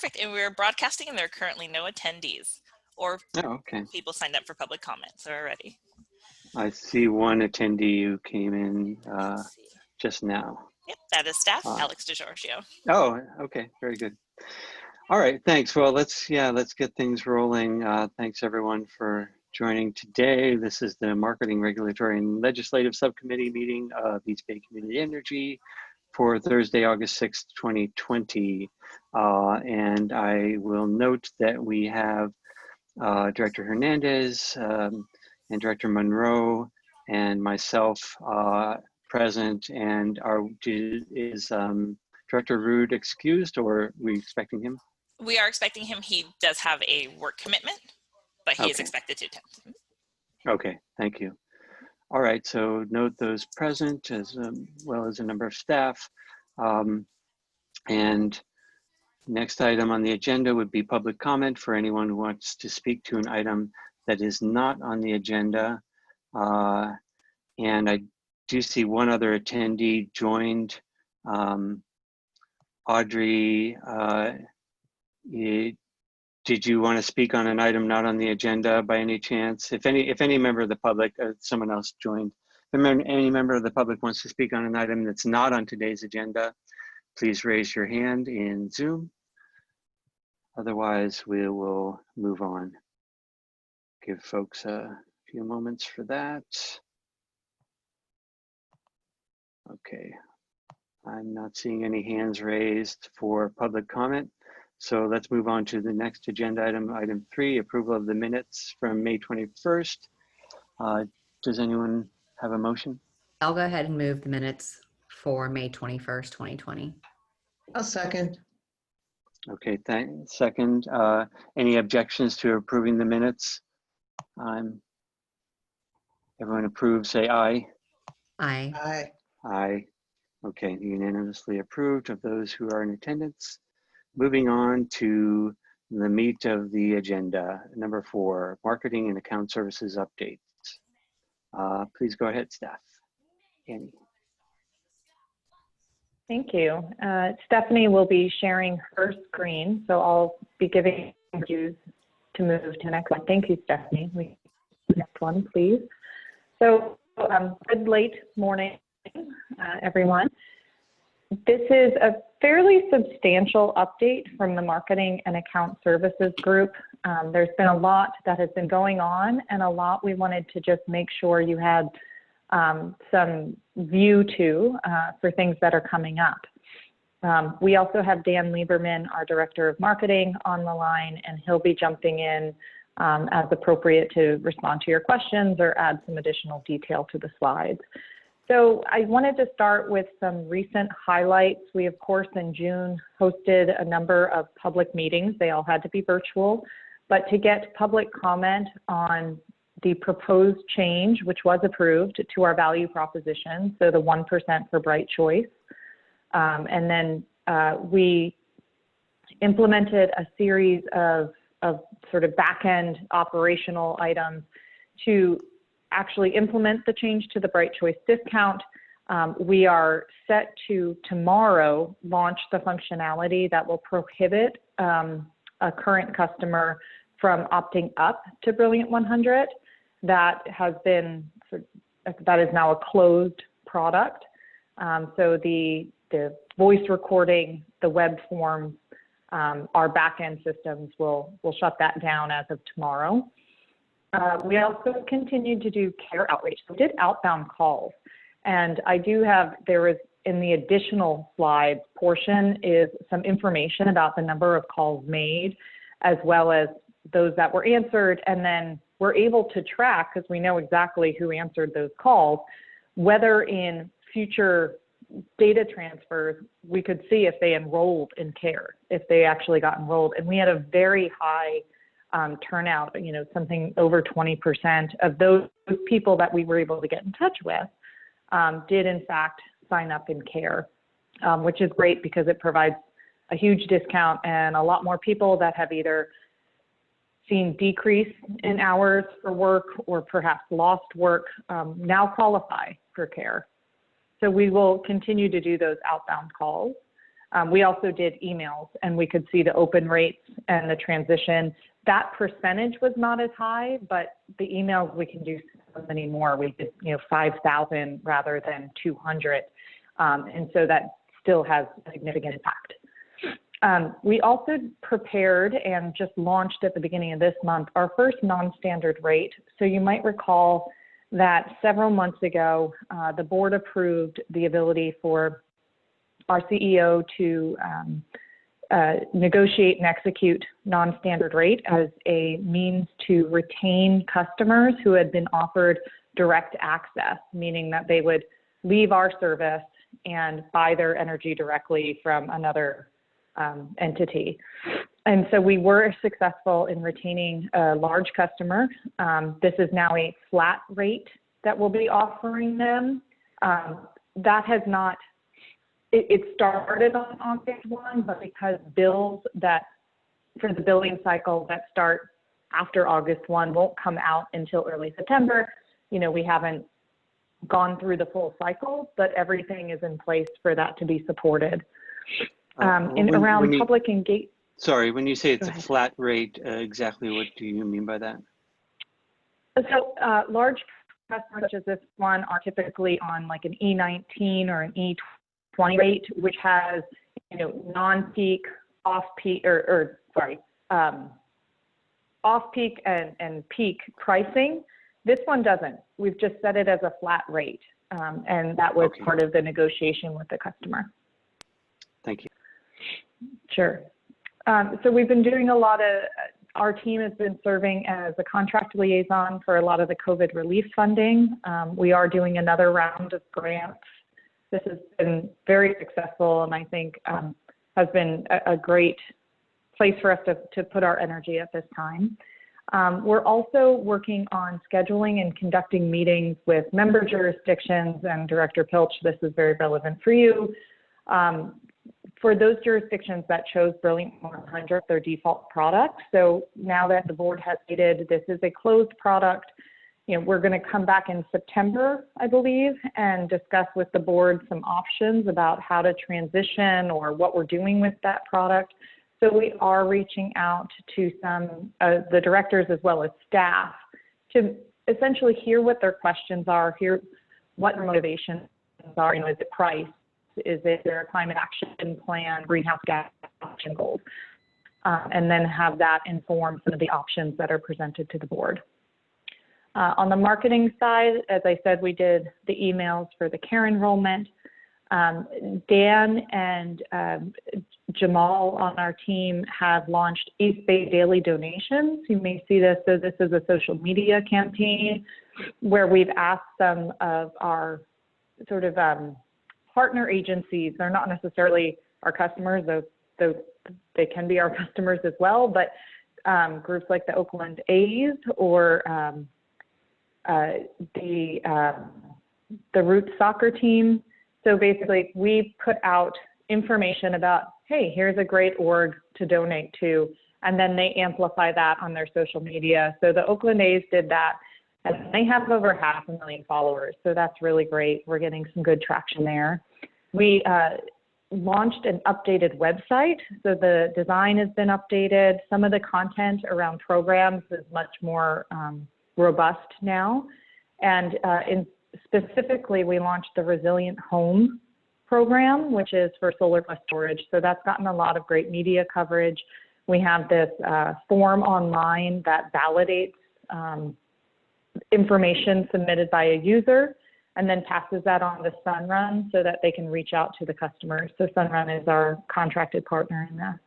Perfect. And we're broadcasting, and there are currently no attendees or people signed up for public comments already. I see one attendee who came in just now. Yep, that is staff, Alex DeGiorgio. Oh, okay, very good. All right, thanks. Well, let's get things rolling. Thanks everyone for joining today. This is the Marketing, Regulatory, and Legislative Subcommittee meeting of East Bay Community Energy for Thursday, August 6th, 2020. And I will note that we have Director Hernandez and Director Monroe and myself present. And is Director Rude excused, or are we expecting him? We are expecting him. He does have a work commitment, but he is expected to attend. Okay, thank you. All right, so note those present as well as a number of staff. And next item on the agenda would be public comment for anyone who wants to speak to an item that is not on the agenda. And I do see one other attendee joined. Audrey, did you want to speak on an item not on the agenda by any chance? If any member of the public, someone else joined, if any member of the public wants to speak on an item that's not on today's agenda, please raise your hand in Zoom. Otherwise, we will move on. Give folks a few moments for that. Okay, I'm not seeing any hands raised for public comment. So let's move on to the next agenda item, item 3, approval of the minutes from May 21st. Does anyone have a motion? I'll go ahead and move the minutes for May 21st, 2020. I'll second. Okay, second. Any objections to approving the minutes? Everyone approves, say aye. Aye. Aye. Aye. Okay, unanimously approved of those who are in attendance. Moving on to the meat of the agenda, number 4, marketing and account services updates. Please go ahead, staff. Annie. Thank you. Stephanie will be sharing her screen, so I'll be giving you to move to the next one. Thank you, Stephanie. Next one, please. So, good late morning, everyone. This is a fairly substantial update from the Marketing and Account Services Group. There's been a lot that has been going on, and a lot we wanted to just make sure you had some view to for things that are coming up. We also have Dan Lieberman, our Director of Marketing, on the line, and he'll be jumping in as appropriate to respond to your questions or add some additional detail to the slides. So I wanted to start with some recent highlights. We, of course, in June hosted a number of public meetings. They all had to be virtual, but to get public comment on the proposed change, which was approved, to our value proposition, so the 1% for Bright Choice. And then we implemented a series of sort of back-end operational items to actually implement the change to the Bright Choice discount. We are set to tomorrow launch the functionality that will prohibit a current customer from opting up to Brilliant 100. That has been, that is now a closed product. So the voice recording, the web forms, our back-end systems will shut that down as of tomorrow. We also continued to do care outreach. So we did outbound calls, and I do have, there is in the additional slides portion is some information about the number of calls made, as well as those that were answered, and then we're able to track, because we know exactly who answered those calls, whether in future data transfers, we could see if they enrolled in care, if they actually got enrolled. And we had a very high turnout, you know, something over 20% of those people that we were able to get in touch with did in fact sign up in care, which is great because it provides a huge discount, and a lot more people that have either seen decrease in hours for work or perhaps lost work now qualify for care. So we will continue to do those outbound calls. We also did emails, and we could see the open rates and the transition. That percentage was not as high, but the emails we can do so many more. We did 5,000 rather than 200, and so that still has a significant impact. We also prepared and just launched at the beginning of this month our first non-standard rate. So you might recall that several months ago, the board approved the ability for our CEO to negotiate and execute non-standard rate as a means to retain customers who had been offered direct access, meaning that they would leave our service and buy their energy directly from another entity. And so we were successful in retaining a large customer. This is now a flat rate that we'll be offering them. That has not, it started on August 1, but because bills that, for the billing cycle that start after August 1 won't come out until early September, we haven't gone through the full cycle, but everything is in place for that to be supported. Public engagement. Sorry, when you say it's a flat rate, exactly what do you mean by that? So large customers such as this one are typically on like an E19 or an E20 rate, which has non-peak, off-peak, off-peak and peak pricing. This one doesn't. We've just set it as a flat rate, and that was part of the negotiation with the customer. Thank you. Sure. So we've been doing a lot of, our team has been serving as a contract liaison for a lot of the COVID relief funding. We are doing another round of grants. This has been very successful, and I think has been a great place for us to put our energy at this time. We're also working on scheduling and conducting meetings with member jurisdictions, and Director Pilch, this is very relevant for you. For those jurisdictions that chose Brilliant 100, their default product. So now that the board has stated this is a closed product, we're going to come back in September, I believe, and discuss with the board some options about how to transition or what we're doing with that product. So we are reaching out to some the directors as well as staff to essentially hear what their questions are, hear what their motivations are. Is it price? Is there a climate action plan, greenhouse gas action goals? And then have that inform some of the options that are presented to the board. On the marketing side, as I said, we did the emails for the care enrollment. Dan and Jamal on our team have launched East Bay Daily Donations. You may see this. So this is a social media campaign where we've asked some of our sort of partner agencies. They're not necessarily our customers, though they can be our customers as well, but groups like the Oakland A's or the Roots soccer team. So basically, we put out information about, hey, here's a great org to donate to, and then they amplify that on their social media. So the Oakland A's did that, and they have over 500,000 followers. So that's really great. We're getting some good traction there. We launched an updated website. So the design has been updated. Some of the content around programs is much more robust now. And specifically, we launched the Resilient Home program, which is for solar plus storage. So that's gotten a lot of great media coverage. We have this form online that validates information submitted by a user and then passes that on to Sunrun so that they can reach out to the customers. So Sunrun is our contracted partner in this.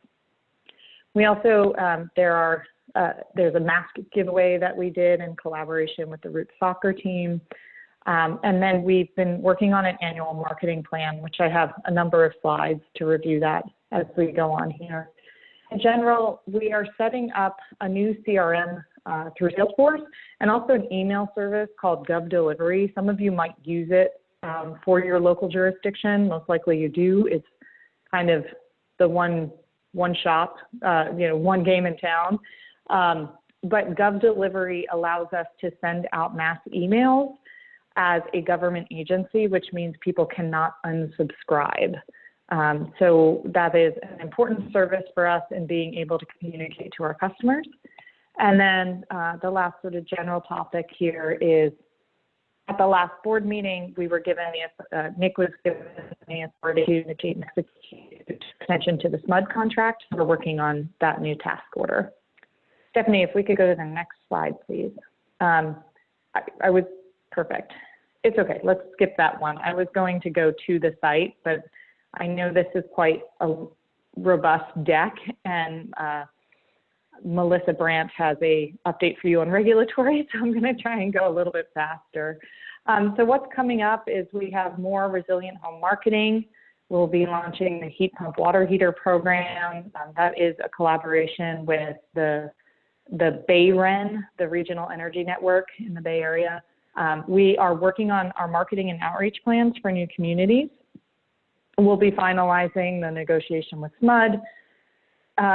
We also, there's a mask giveaway that we did in collaboration with the Roots soccer team. And then we've been working on an annual marketing plan, which I have a number of slides to review that as we go on here. In general, we are setting up a new CRM through Salesforce and also an email service called Gov Delivery. Some of you might use it for your local jurisdiction. Most likely you do. It's kind of the one shop, one game in town. But Gov Delivery allows us to send out mass emails as a government agency, which means people cannot unsubscribe. So that is an important service for us in being able to communicate to our customers. And then the last sort of general topic here is, at the last board meeting, we were given Nick was given the authority to initiate an extension to the SMUD contract. So we're working on that new task order. Stephanie, if we could go to the next slide, please. I was perfect. It's okay. Let's skip that one. I was going to go to the site, but I know this is quite a robust deck, and Melissa Brandt has a update for you on regulatory, so I'm going to try and go a little bit faster. So what's coming up is we have more resilient home marketing. We'll be launching the heat pump water heater program. That is a collaboration with the BayREN, the Regional Energy Network in the Bay Area. We are working on our marketing and outreach plans for new communities. We'll be finalizing the negotiation with SMUD.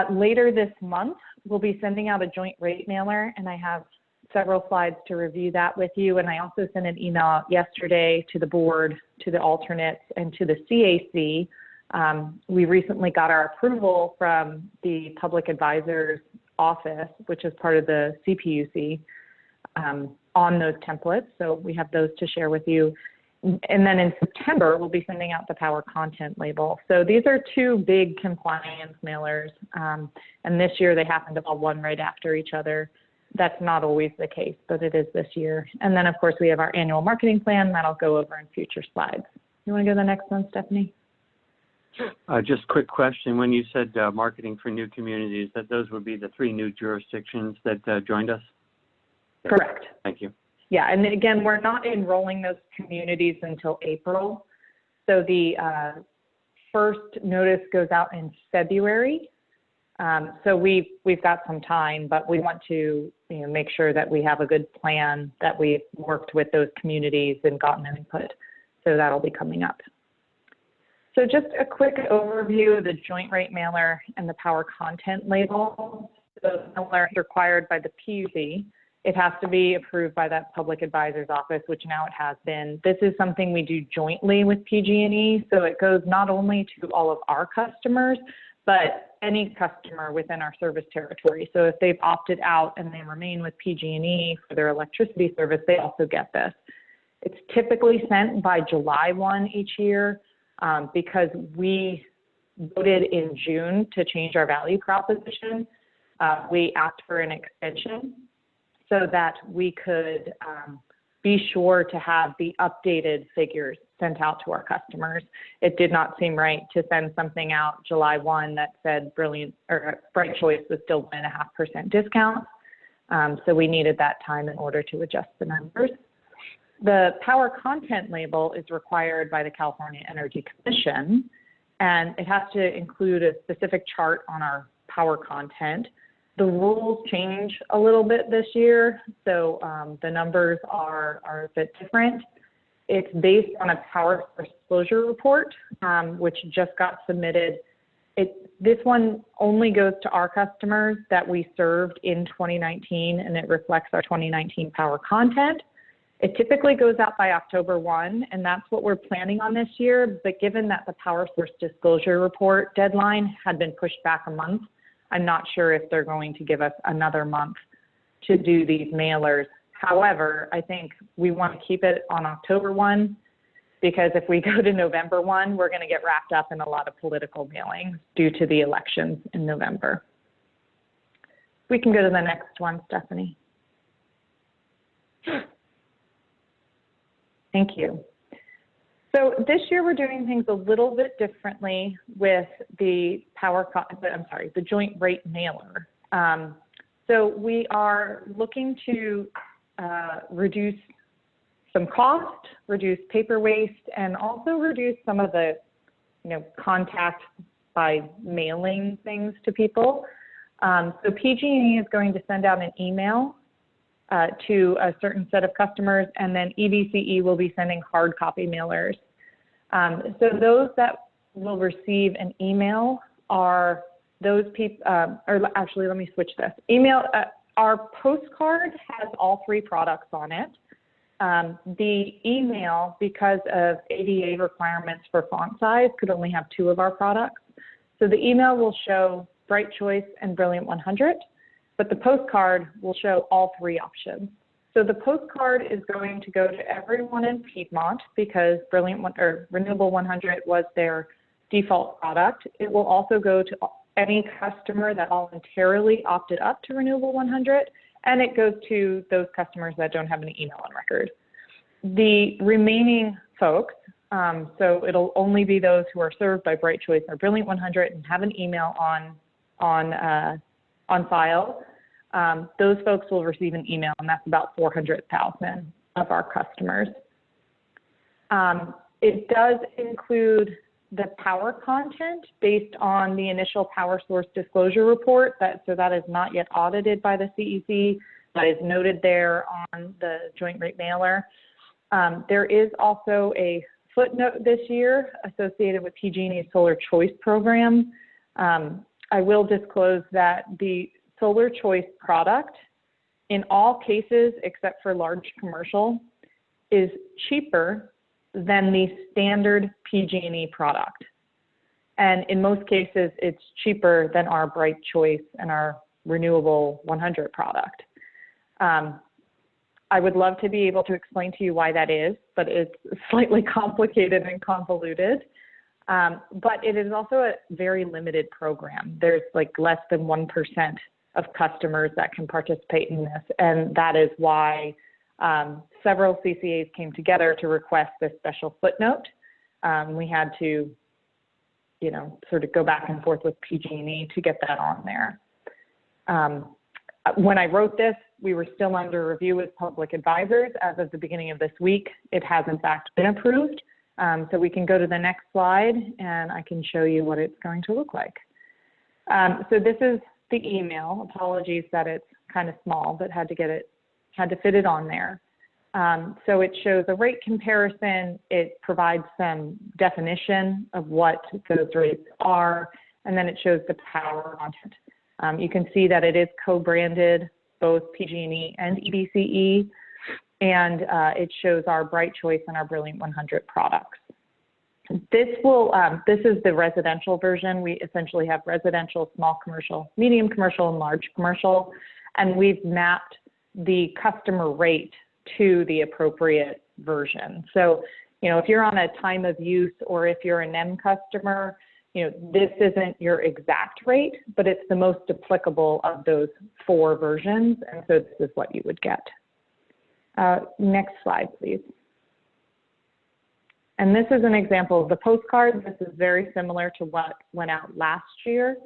Later this month, we'll be sending out a joint rate mailer, and I have several slides to review that with you. And I also sent an email out yesterday to the board, to the alternates, and to the CAC. We recently got our approval from the Public Advisor's Office, which is part of the CPUC, on those templates. So we have those to share with you. And then in September, we'll be sending out the power content label. So these are two big compliance mailers. And this year they happen to fall one right after each other. That's not always the case, but it is this year. And then of course we have our annual marketing plan that I'll go over in future slides. You want to go to the next one, Stephanie? Just a quick question. When you said marketing for new communities, that those would be the 3 new jurisdictions that joined us? Correct. Thank you. Yeah, and again, we're not enrolling those communities until April. So the first notice goes out in February. So we've got some time, but we want to make sure that we have a good plan, that we've worked with those communities and gotten their input. So that'll be coming up. So just a quick overview of the joint rate mailer and the power content label. So the mailer is required by the PUC. It has to be approved by that Public Advisor's Office, which now it has been. This is something we do jointly with PG&E, so it goes not only to all of our customers, but any customer within our service territory. So if they've opted out and they remain with PG&E for their electricity service, they also get this. It's typically sent by July 1 each year because we voted in June to change our value proposition. We asked for an extension so that we could be sure to have the updated figures sent out to our customers. It did not seem right to send something out July 1 that said Bright Choice was still 1.5% discount. So we needed that time in order to adjust the numbers. The power content label is required by the California Energy Commission, and it has to include a specific chart on our power content. The rules change a little bit this year, so the numbers are a bit different. It's based on a power disclosure report, which just got submitted. This one only goes to our customers that we served in 2019, and it reflects our 2019 power content. It typically goes out by October 1, and that's what we're planning on this year. But given that the power source disclosure report deadline had been pushed back a month, I'm not sure if they're going to give us another month to do these mailers. However, I think we want to keep it on October 1, because if we go to November 1, we're going to get wrapped up in a lot of political mailings due to the elections in November. We can go to the next one, Stephanie. Thank you. So this year we're doing things a little bit differently with the the joint rate mailer. So we are looking to reduce some cost, reduce paper waste, and also reduce some of the contact by mailing things to people. So PG&E is going to send out an email to a certain set of customers, and then EVCE will be sending hard copy mailers. So those that will receive an email are those people, or actually let me switch this. Our postcard has all 3 products on it. The email, because of ADA requirements for font size, could only have 2 of our products. So the email will show Bright Choice and Brilliant 100, but the postcard will show all 3 options. So the postcard is going to go to everyone in Piedmont because Renewable 100 was their default product. It will also go to any customer that voluntarily opted up to Renewable 100, and it goes to those customers that don't have any email on record. The remaining folks, so it'll only be those who are served by Bright Choice or Brilliant 100 and have an email on file. Those folks will receive an email, and that's about 400,000 of our customers. It does include the power content based on the initial power source disclosure report. So that is not yet audited by the CEC. That is noted there on the joint rate mailer. There is also a footnote this year associated with PG&E's Solar Choice program. I will disclose that the Solar Choice product, in all cases except for large commercial, is cheaper than the standard PG&E product. And in most cases, it's cheaper than our Bright Choice and our Renewable 100 product. I would love to be able to explain to you why that is, but it's slightly complicated and convoluted. But it is also a very limited program. There's like less than 1% of customers that can participate in this. And that is why several CCAs came together to request this special footnote. We had to, sort of go back and forth with PG&E to get that on there. When I wrote this, we were still under review with public advisors. As of the beginning of this week, it has in fact been approved. So we can go to the next slide and I can show you what it's going to look like. So this is the email. Apologies that it's kind of small, but had to fit it on there. So it shows a rate comparison. It provides some definition of what those rates are, and then it shows the power content. You can see that it is co-branded, both PG&E and EBCE, and it shows our Bright Choice and our Brilliant 100 products. This is the residential version. We essentially have residential, small commercial, medium commercial, and large commercial, and we've mapped the customer rate to the appropriate version. So, if you're on a time of use or if you're an NEM customer, this isn't your exact rate, but it's the most applicable of those 4 versions, and so this is what you would get. Next slide, please. And this is an example of the postcard. This is very similar to what went out last year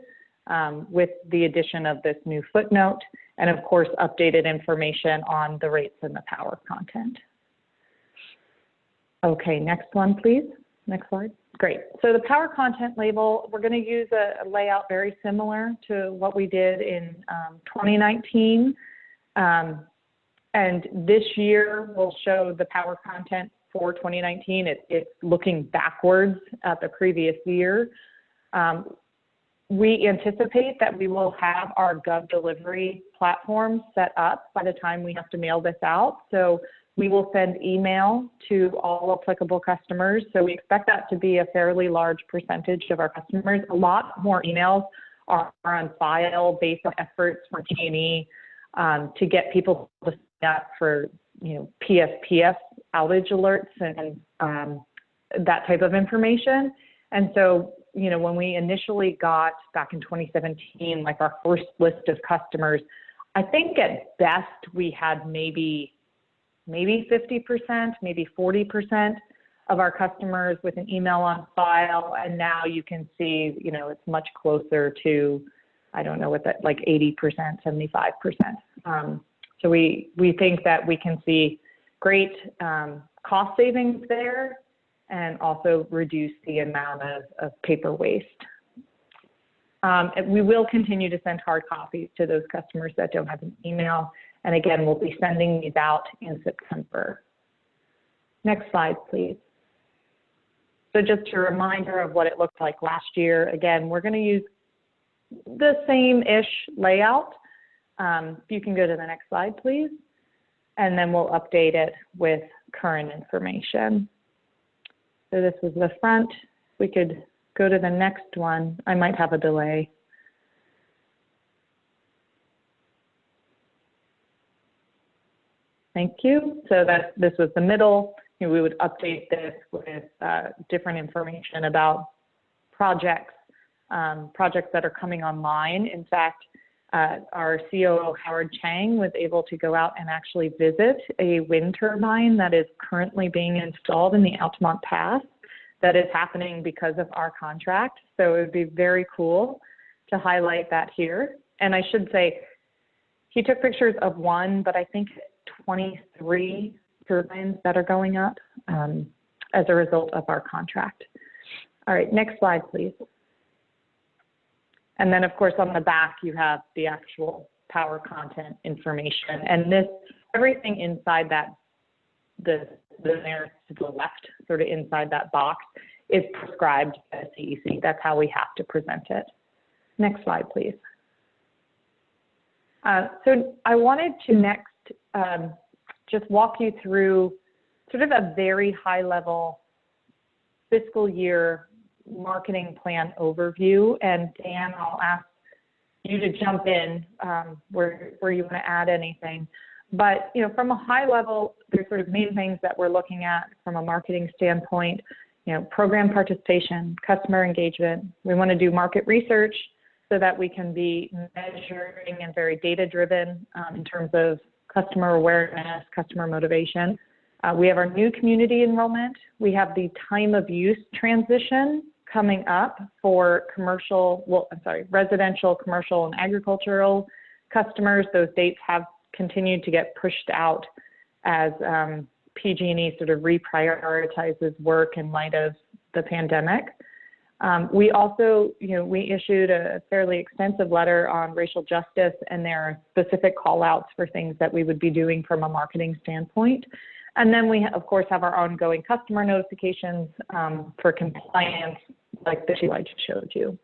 with the addition of this new footnote and, of course, updated information on the rates and the power content. Okay, next one, please. Next slide. Great. So the power content label, we're going to use a layout very similar to what we did in 2019. And this year will show the power content for 2019. It's looking backwards at the previous year. We anticipate that we will have our Gov delivery platform set up by the time we have to mail this out. So we will send email to all applicable customers. So we expect that to be a fairly large percentage of our customers. A lot more emails are on file based on efforts from PG&E to get people to sign up for, PSPS outage alerts and that type of information. And so, when we initially got back in 2017, like our first list of customers, I think at best we had maybe 50%, maybe 40% of our customers with an email on file. And now you can see, it's much closer to, I don't know what that, like 80%, 75%. So we think that we can see great cost savings there and also reduce the amount of paper waste. We will continue to send hard copies to those customers that don't have an email. And again, we'll be sending these out in September. Next slide, please. So just a reminder of what it looked like last year. Again, we're going to use the same-ish layout. You can go to the next slide, please. and then we'll update it with current information. So this was the front. We could go to the next one. I might have a delay. Thank you. So this was the middle. We would update this with different information about projects that are coming online. In fact, our COO, Howard Chang, was able to go out and actually visit a wind turbine that is currently being installed in the Altamont Pass that is happening because of our contract. So it would be very cool to highlight that here. And I should say, he took pictures of one, but I think 23 turbines that are going up as a result of our contract. All right, next slide, please. And then, of course, on the back, you have the actual power content information. And this, everything inside that, the there to the left, sort of inside that box, is prescribed by CEC. That's how we have to present it. Next slide, please. So I wanted to next just walk you through sort of a very high level fiscal year marketing plan overview. And Dan, I'll ask you to jump in where you want to add anything. But from a high level, there's sort of main things that we're looking at from a marketing standpoint. Program participation, customer engagement. We want to do market research so that we can be measuring and very data-driven in terms of customer awareness, customer motivation. We have our new community enrollment. We have the time of use transition coming up for residential, commercial, and agricultural customers. Those dates have continued to get pushed out as PG&E sort of reprioritizes work in light of the pandemic. We also, we issued a fairly extensive letter on racial justice, and there are specific call outs for things that we would be doing from a marketing standpoint. And then we, of course, have our ongoing customer notifications for compliance, like the two I just showed you.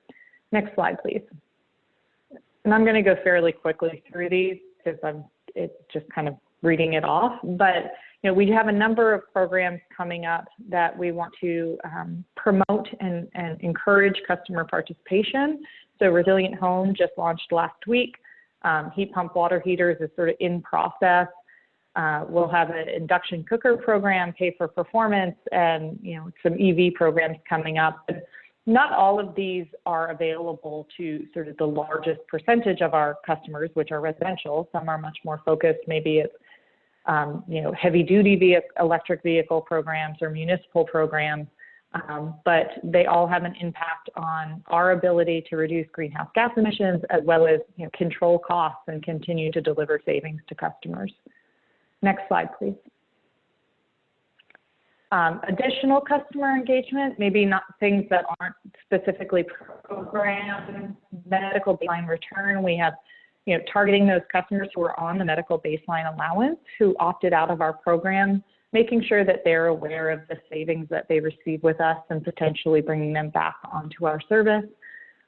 Next slide, please. And I'm going to go fairly quickly through these because it's just kind of reading it off. But we have a number of programs coming up that we want to promote and encourage customer participation. So Resilient Home just launched last week. Heat pump water heaters is sort of in process. We'll have an induction cooker program, pay for performance, and some EV programs coming up. But not all of these are available to sort of the largest percentage of our customers, which are residential. Some are much more focused. Maybe it's heavy-duty electric vehicle programs or municipal programs, but they all have an impact on our ability to reduce greenhouse gas emissions as well as control costs and continue to deliver savings to customers. Next slide, please. Additional customer engagement, maybe not things that aren't specifically programmed, medical baseline return. We have targeting those customers who are on the medical baseline allowance who opted out of our program, making sure that they're aware of the savings that they receive with us and potentially bringing them back onto our service.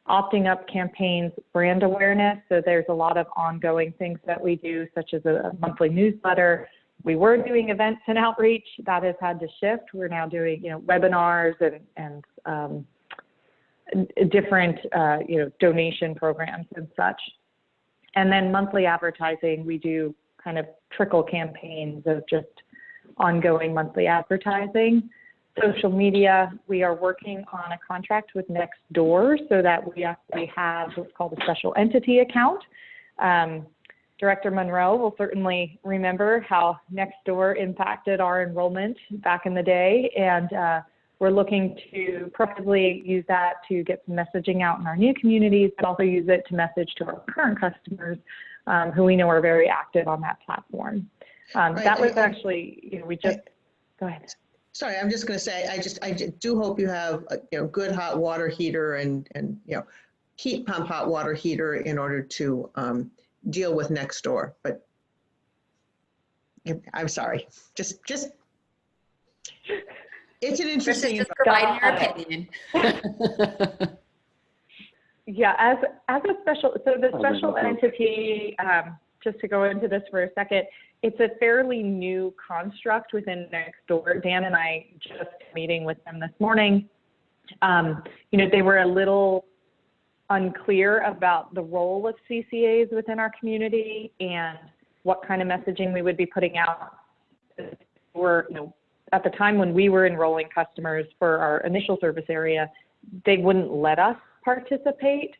Opting up campaigns, brand awareness. So there's a lot of ongoing things that we do, such as a monthly newsletter. We were doing events and outreach. That has had to shift. We're now doing, webinars and different, donation programs and such. And then monthly advertising, we do kind of trickle campaigns of just ongoing monthly advertising. Social media, we are working on a contract with Nextdoor so that we actually have what's called a special entity account. Director Monroe will certainly remember how Nextdoor impacted our enrollment back in the day, and we're looking to probably use that to get some messaging out in our new communities, but also use it to message to our current customers who we know are very active on that platform. Right. That was actually, we just, go ahead. Sorry, I'm just going to say, I do hope you have a good hot water heater and heat pump hot water heater in order to deal with Nextdoor. But I'm sorry, just it's an interesting. Just providing your opinion. Yeah, as a special, so the special entity just to go into this for a second, it's a fairly new construct within Nextdoor. Dan and I just meeting with them this morning. They were a little unclear about the role of CCAs within our community and what kind of messaging we would be putting out. At the time when we were enrolling customers for our initial service area, they wouldn't let us participate.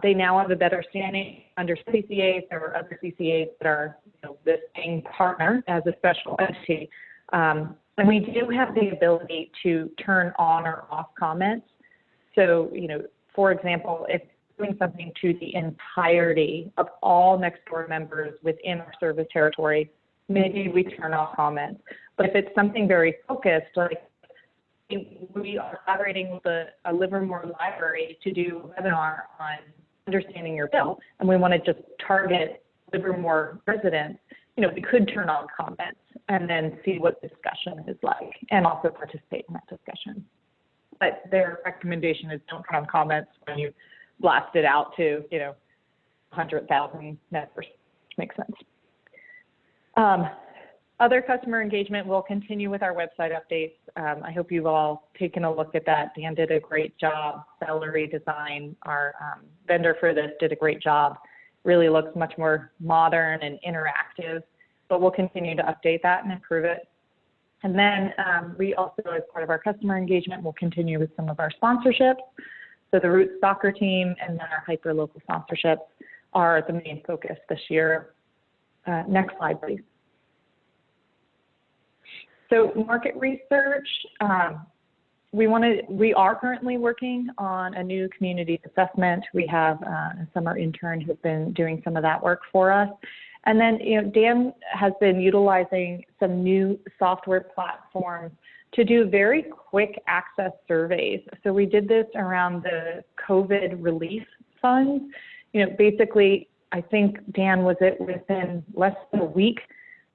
They now have a better standing under CCAs. There are other CCAs that are this paying partner as a special entity. And we do have the ability to turn on or off comments. So, for example, if doing something to the entirety of all Nextdoor members within our service territory, maybe we turn off comments. But if it's something very focused, like we are collaborating with a Livermore library to do a webinar on understanding your bill, and we want to just target Livermore residents, we could turn on comments and then see what the discussion is like and also participate in that discussion. But their recommendation is don't turn on comments when you blast it out to, 100,000 members, which makes sense. Other customer engagement will continue with our website updates. I hope you've all taken a look at that. Dan did a great job. Celery Design, our vendor for this, did a great job. Really looks much more modern and interactive, but we'll continue to update that and improve it. And then we also, as part of our customer engagement, will continue with some of our sponsorships. So the Roots soccer team and then our hyper-local sponsorships are the main focus this year. Next slide, please. So market research, we are currently working on a new community assessment. We have a summer intern who's been doing some of that work for us. And then, Dan has been utilizing some new software platforms to do very quick access surveys. So we did this around the COVID relief funds. Basically, I think, Dan, was it within less than a week,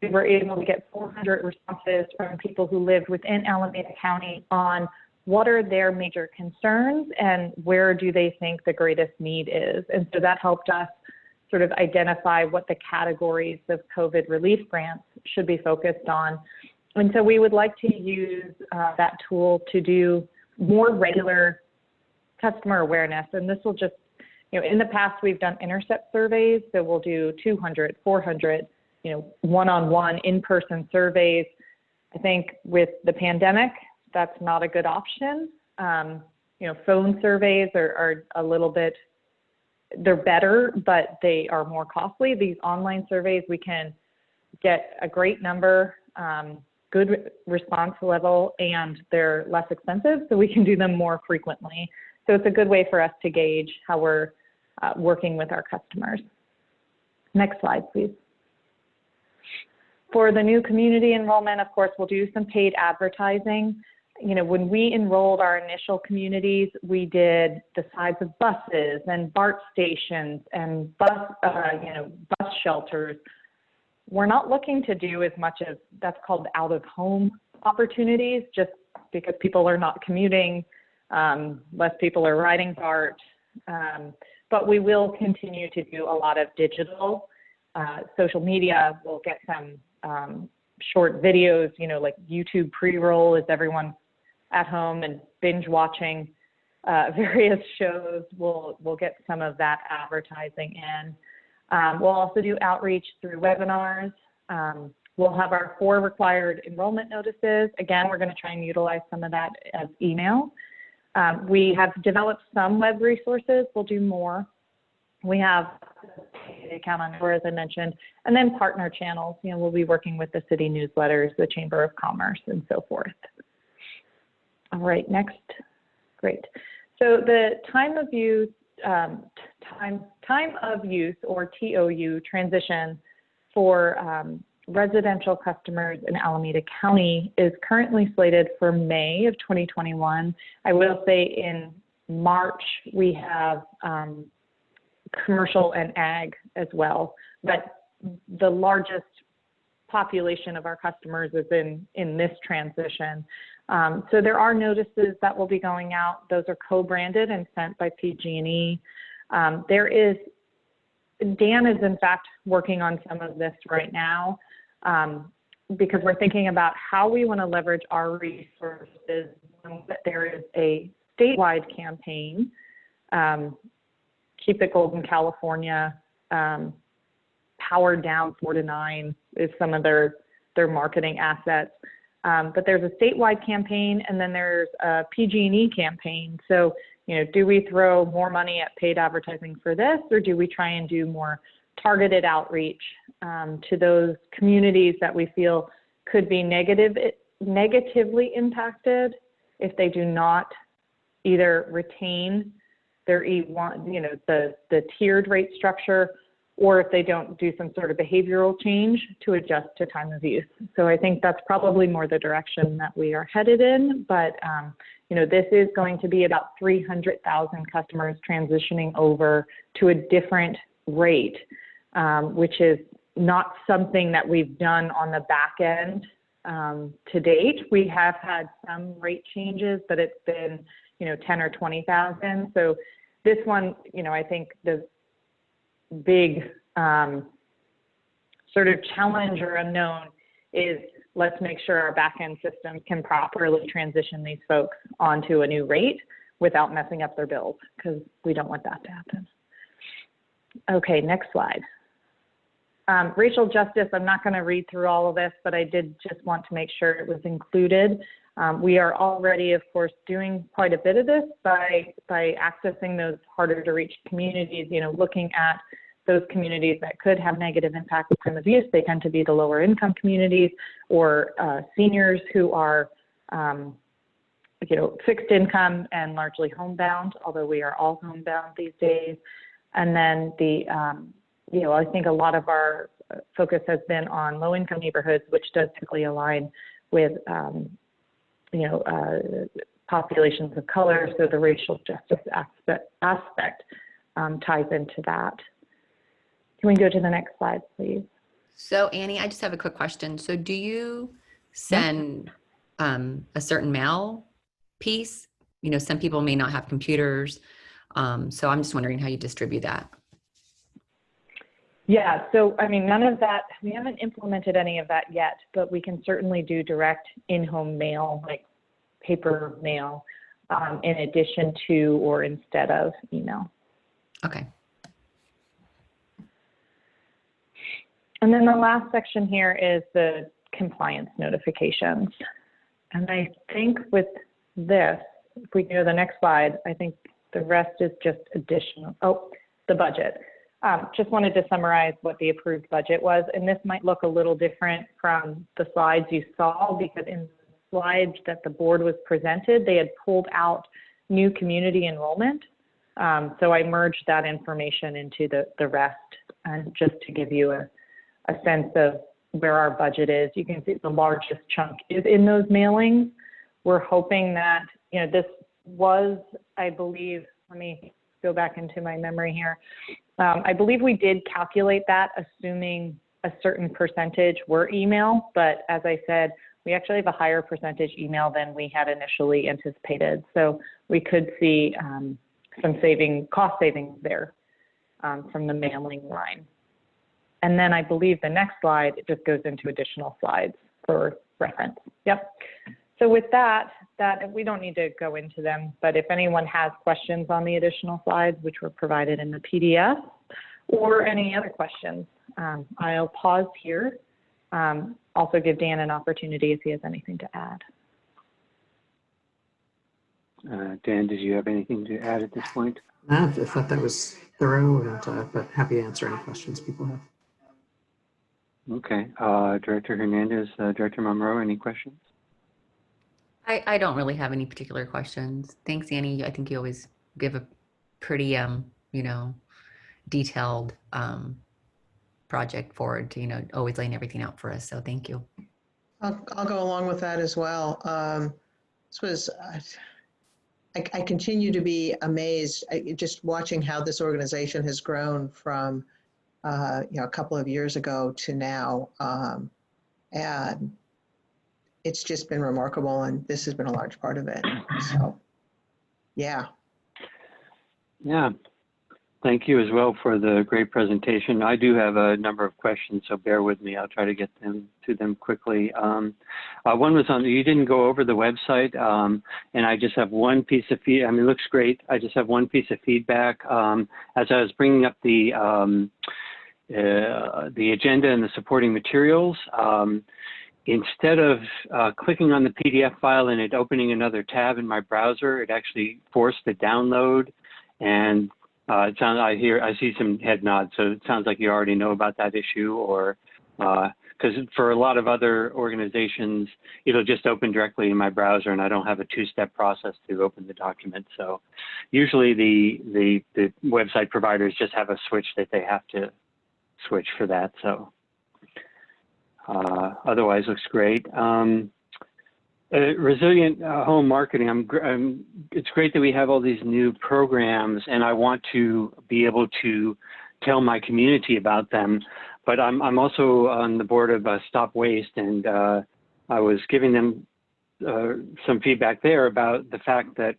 we were able to get 400 responses from people who lived within Alameda County on what are their major concerns and where do they think the greatest need is. And so that helped us sort of identify what the categories of COVID relief grants should be focused on. And so we would like to use that tool to do more regular customer awareness. And this will just, in the past, we've done intercept surveys. So we'll do 200, 400, one-on-one in-person surveys. I think with the pandemic, that's not a good option. Phone surveys are a little bit, they're better, but they are more costly. These online surveys, we can get a great number, good response level, and they're less expensive, so we can do them more frequently. So it's a good way for us to gauge how we're working with our customers. Next slide, please. For the new community enrollment, of course, we'll do some paid advertising. When we enrolled our initial communities, we did the sides of buses and BART stations and bus shelters. We're not looking to do as much as that's called out-of-home opportunities, just because people are not commuting, less people are riding BART. But we will continue to do a lot of digital. Social media. We'll get some short videos, like YouTube pre-roll as everyone's at home and binge watching various shows. We'll get some of that advertising in. We'll also do outreach through webinars. We'll have our 4 required enrollment notices. Again, we're going to try and utilize some of that as email. We have developed some web resources. We'll do more. We have the account on Nextdoor, as I mentioned, and then partner channels. We'll be working with the city newsletters, the Chamber of Commerce, and so forth. All right, next. Great. So the time of use, or TOU transition for residential customers in Alameda County is currently slated for May of 2021. I will say in March we have commercial and ag as well, but the largest population of our customers is in this transition. So there are notices that will be going out. Those are co-branded and sent by PG&E. There is Dan is in fact working on some of this right now, because we're thinking about how we want to leverage our resources. There is a statewide campaign, Keep It Golden California, Powered Down 4 to 9 is some of their marketing assets. But there's a statewide campaign, and then there's a PG&E campaign. So, do we throw more money at paid advertising for this, or do we try and do more targeted outreach to those communities that we feel could be negatively impacted if they do not either retain their E1, the tiered rate structure, or if they don't do some sort of behavioral change to adjust to time of use. So I think that's probably more the direction that we are headed in. But, this is going to be about 300,000 customers transitioning over to a different rate, which is not something that we've done on the back end to date. We have had some rate changes, but it's been, 10 or 20,000. So this one, I think the big sort of challenge or unknown is let's make sure our back-end system can properly transition these folks onto a new rate without messing up their bills, because we don't want that to happen. Okay, next slide. Racial justice, I'm not going to read through all of this, but I did just want to make sure it was included. We are already, of course, doing quite a bit of this by accessing those harder to reach communities, looking at those communities that could have negative impact with time of use. They tend to be the lower income communities or seniors who are, fixed income and largely homebound, although we are all homebound these days. And then I think a lot of our focus has been on low income neighborhoods, which does typically align with, populations of color. So the racial justice aspect ties into that. Can we go to the next slide, please? So Annie, I just have a quick question. So do you send a certain mail piece? Some people may not have computers. So I'm just wondering how you distribute that. Yeah, so none of that, we haven't implemented any of that yet, but we can certainly do direct in-home mail, like paper mail, in addition to or instead of email. Okay. And then the last section here is the compliance notifications. And I think with this, if we go to the next slide, I think the rest is just additional. Oh, the budget. Just wanted to summarize what the approved budget was. And this might look a little different from the slides you saw, because in the slides that the board was presented, they had pulled out new community enrollment. So I merged that information into the rest, and just to give you a sense of where our budget is. You can see the largest chunk is in those mailings. We're hoping that, this was, I believe, let me go back into my memory here. I believe we did calculate that assuming a certain percentage were email, but as I said, we actually have a higher percentage email than we had initially anticipated. So we could see some cost savings there from the mailing line. And then I believe the next slide, it just goes into additional slides for reference. Yep. So with that, we don't need to go into them, but if anyone has questions on the additional slides, which were provided in the PDF, or any other questions, I'll pause here. Also give Dan an opportunity if he has anything to add. Dan, did you have anything to add at this point? I thought that was thorough, and, but happy to answer any questions people have. Okay. Director Hernandez, Director Monroe, any questions? I don't really have any particular questions. Thanks, Annie. I think you always give a pretty, detailed project forward to, always laying everything out for us. So thank you. I'll go along with that as well. This was, I continue to be amazed just watching how this organization has grown from, a couple of years ago to now. And it's just been remarkable, and this has been a large part of it. So, yeah. Yeah. Thank you as well for the great presentation. I do have a number of questions, so bear with me. I'll try to get to them quickly. One was on, you didn't go over the website, and I just have one piece of feedback. I mean, it looks great. I just have one piece of feedback. As I was bringing up the agenda and the supporting materials, instead of clicking on the PDF file and it opening another tab in my browser, it actually forced a download. And it sounds, I see some head nods, so it sounds like you already know about that issue, or because for a lot of other organizations, it'll just open directly in my browser, and I don't have a two-step process to open the document. So usually the website providers just have a switch that they have to switch for that. So otherwise, looks great. Resilient home marketing. It's great that we have all these new programs, and I want to be able to tell my community about them. But I'm also on the board of Stop Waste, and I was giving them some feedback there about the fact that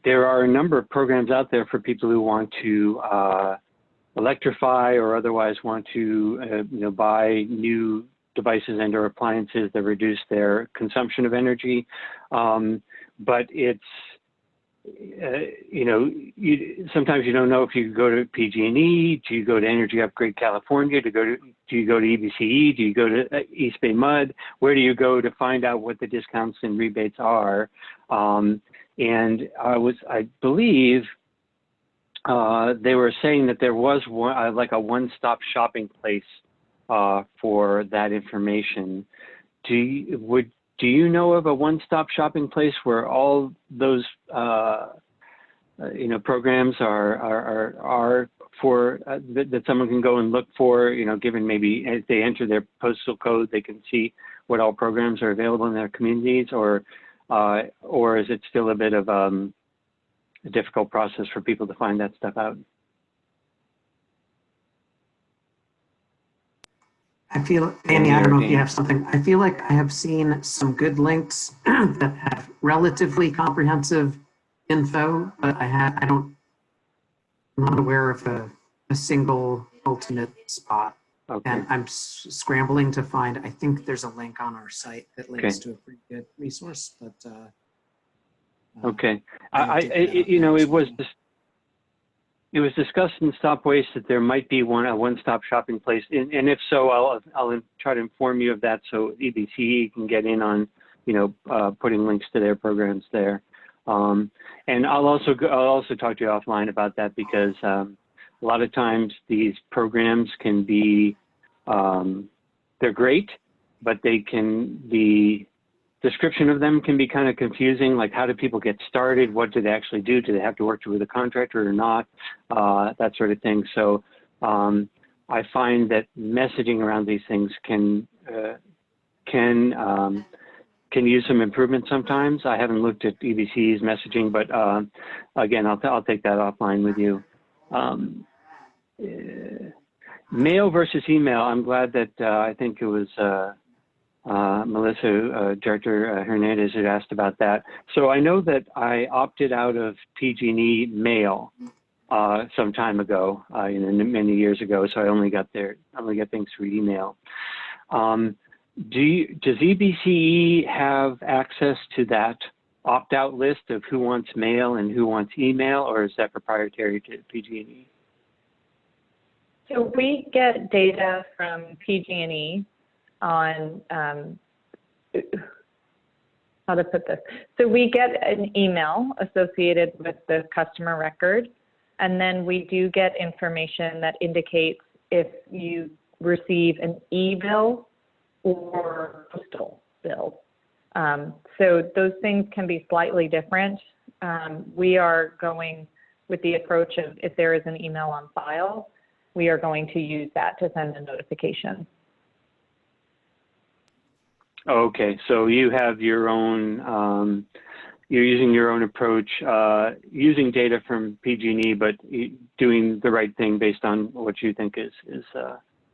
there are a number of programs out there for people who want to electrify or otherwise want to buy new devices and or appliances that reduce their consumption of energy. But it's, sometimes you don't know if you go to PG&E, do you go to Energy Upgrade California, do you go to EBCE, do you go to East Bay Mud? Where do you go to find out what the discounts and rebates are? And I believe they were saying that there was one, like a one-stop shopping place for that information. Do you know of a one-stop shopping place where all those programs are for that someone can go and look for, given maybe as they enter their postal code, they can see what all programs are available in their communities, or is it still a bit of a difficult process for people to find that stuff out? I feel, Amy, I don't know if you have something. I feel like I have seen some good links that have relatively comprehensive info, but I'm not aware of a single ultimate spot. Okay. And I'm scrambling to find, I think there's a link on our site that links to a pretty good resource, but okay. It was discussed in Stop Waste that there might be a one-stop shopping place, and if so, I'll try to inform you of that so EBCE can get in on, putting links to their programs there. And I'll also talk to you offline about that, because a lot of times these programs can be, they're great, but the description of them can be kind of confusing, like how do people get started? What do they actually do? Do they have to work with a contractor or not? That sort of thing. So I find that messaging around these things can use some improvement sometimes. I haven't looked at EBC's messaging, but again, I'll take that offline with you. Mail versus email. I'm glad that I think it was Melissa, Director Hernandez, had asked about that. So I know that I opted out of PG&E mail some time ago, many years ago. So I only get things through email. Does EBCE have access to that opt-out list of who wants mail and who wants email, or is that proprietary to PG&E? So we get data from PG&E on how to put this. So we get an email associated with the customer record, and then we do get information that indicates if you receive an e-bill or postal bill. So those things can be slightly different. We are going with the approach of, if there is an email on file, we are going to use that to send a notification. Okay, so you have your own, you're using your own approach, using data from PG&E, but doing the right thing based on what you think is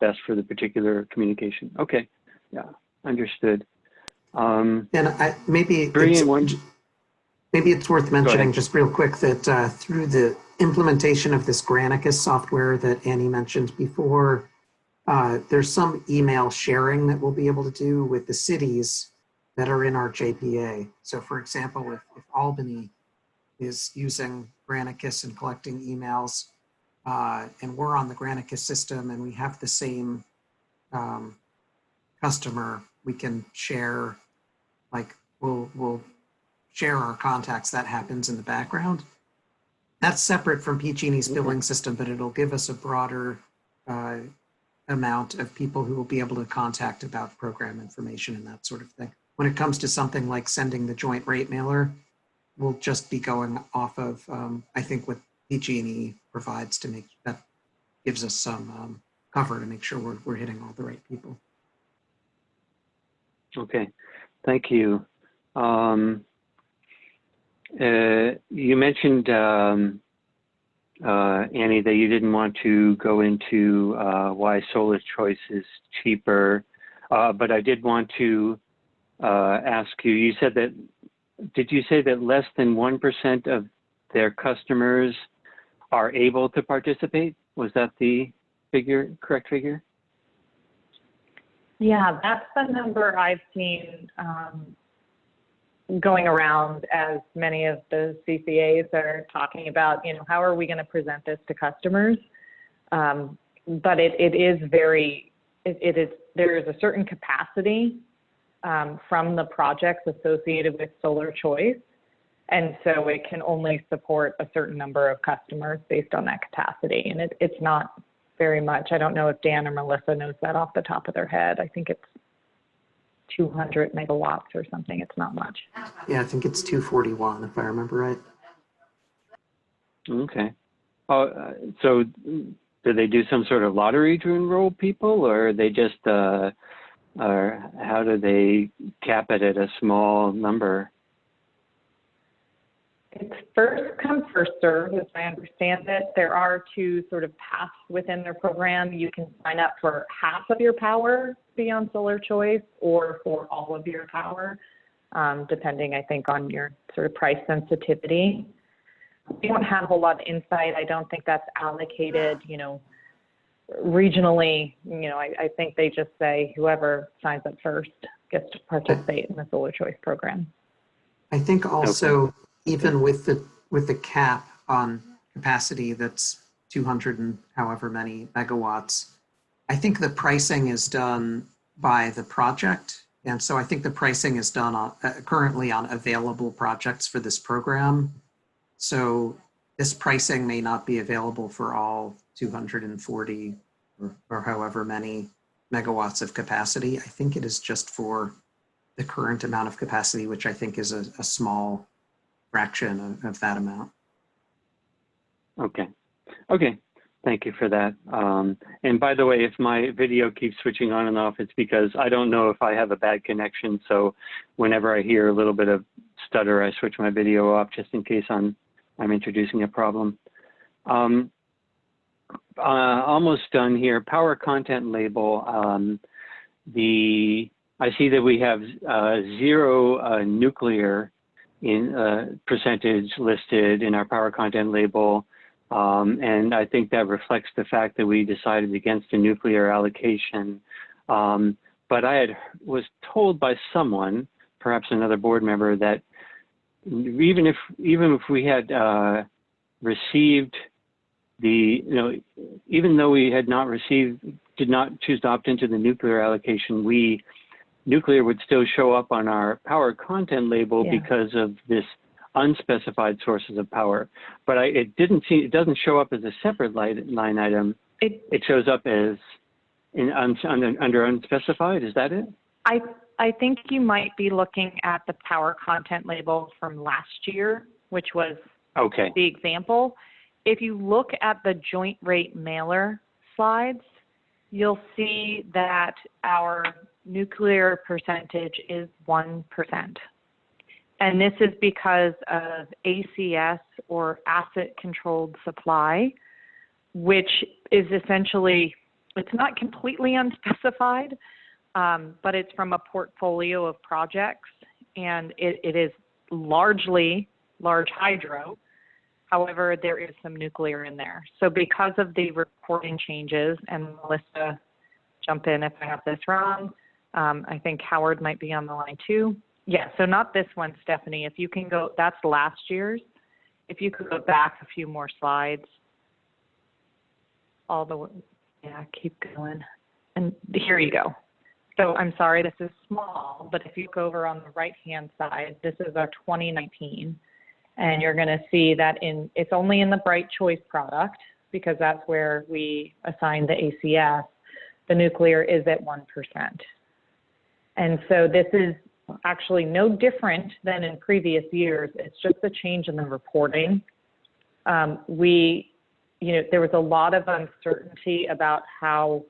best for the particular communication. Okay, yeah, understood. And maybe Maybe it's worth mentioning just real quick that through the implementation of this Granicus software that Annie mentioned before, there's some email sharing that we'll be able to do with the cities that are in our JPA. So for example, if Albany is using Granicus and collecting emails, and we're on the Granicus system and we have the same customer, we can share, like we'll share our contacts. That happens in the background. That's separate from PG&E's billing system, but it'll give us a broader amount of people who will be able to contact about program information and that sort of thing. When it comes to something like sending the joint rate mailer, we'll just be going off of, I think, what PG&E provides to make, that gives us some cover to make sure we're hitting all the right people. Okay, thank you. You mentioned, Annie, that you didn't want to go into why solar choice is cheaper, but I did want to ask you, you said that, did you say that less than 1% of their customers are able to participate? Was that the figure, correct figure? Yeah, that's the number I've seen going around, as many of the CCAs are talking about, you know, how are we going to present this to customers? But it is very, there is a certain capacity from the projects associated with solar choice. And so it can only support a certain number of customers based on that capacity. And it's not very much. I don't know if Dan or Melissa knows that off the top of their head. I think it's 200 megawatts or something. It's not much. Yeah, I think it's 241 if I remember right. Okay. So do they do some sort of lottery to enroll people, or are they just, or how do they cap it at a small number? It's first come, first serve, as I understand it. There are two sort of paths within their program. You can sign up for half of your power be on solar choice, or for all of your power, depending, I think, on your sort of price sensitivity. We don't have a whole lot of insight. I don't think that's allocated, you know, regionally. You know, I think they just say whoever signs up first gets to participate in the solar choice program. I think also, even with the cap on capacity that's 200 and however many megawatts, I think the pricing is done by the project. And so I think the pricing is done on, currently on available projects for this program. So this pricing may not be available for all 240 or however many megawatts of capacity. I think it is just for the current amount of capacity, which I think is a small fraction of that amount. Okay. Okay. Thank you for that. And by the way, if my video keeps switching on and off, it's because I don't know if I have a bad connection. So whenever I hear a little bit of stutter, I switch my video off just in case I'm introducing a problem. Almost done here. Power content label. I see that we have 0 nuclear in percentage listed in our power content label. And I think that reflects the fact that we decided against a nuclear allocation. But I was told by someone, perhaps another board member, that even if we had received even though we had not received, did not choose to opt into the nuclear allocation, nuclear would still show up on our power content label because of this unspecified sources of power. But it doesn't show up as a separate line item. It shows up as under unspecified. Is that it? I think you might be looking at the power content label from last year, which was the example. If you look at the joint rate mailer slides, you'll see that our nuclear percentage is 1%. And this is because of ACS, or asset controlled supply, which is essentially, it's not completely unspecified, but it's from a portfolio of projects. And it is largely large hydro. However, there is some nuclear in there. So because of the reporting changes, and Melissa, jump in if I have this wrong. I think Howard might be on the line too. Yeah, so not this one, Stephanie. If you can go, that's last year's. If you could go back a few more slides. All the way, yeah, keep going. And here you go. So I'm sorry, this is small, but if you go over on the right-hand side, this is our 2019. And you're going to see that it's only in the Bright Choice product because that's where we assign the ACS. The nuclear is at 1%. And so this is actually no different than in previous years. It's just a change in the reporting. There was a lot of uncertainty about how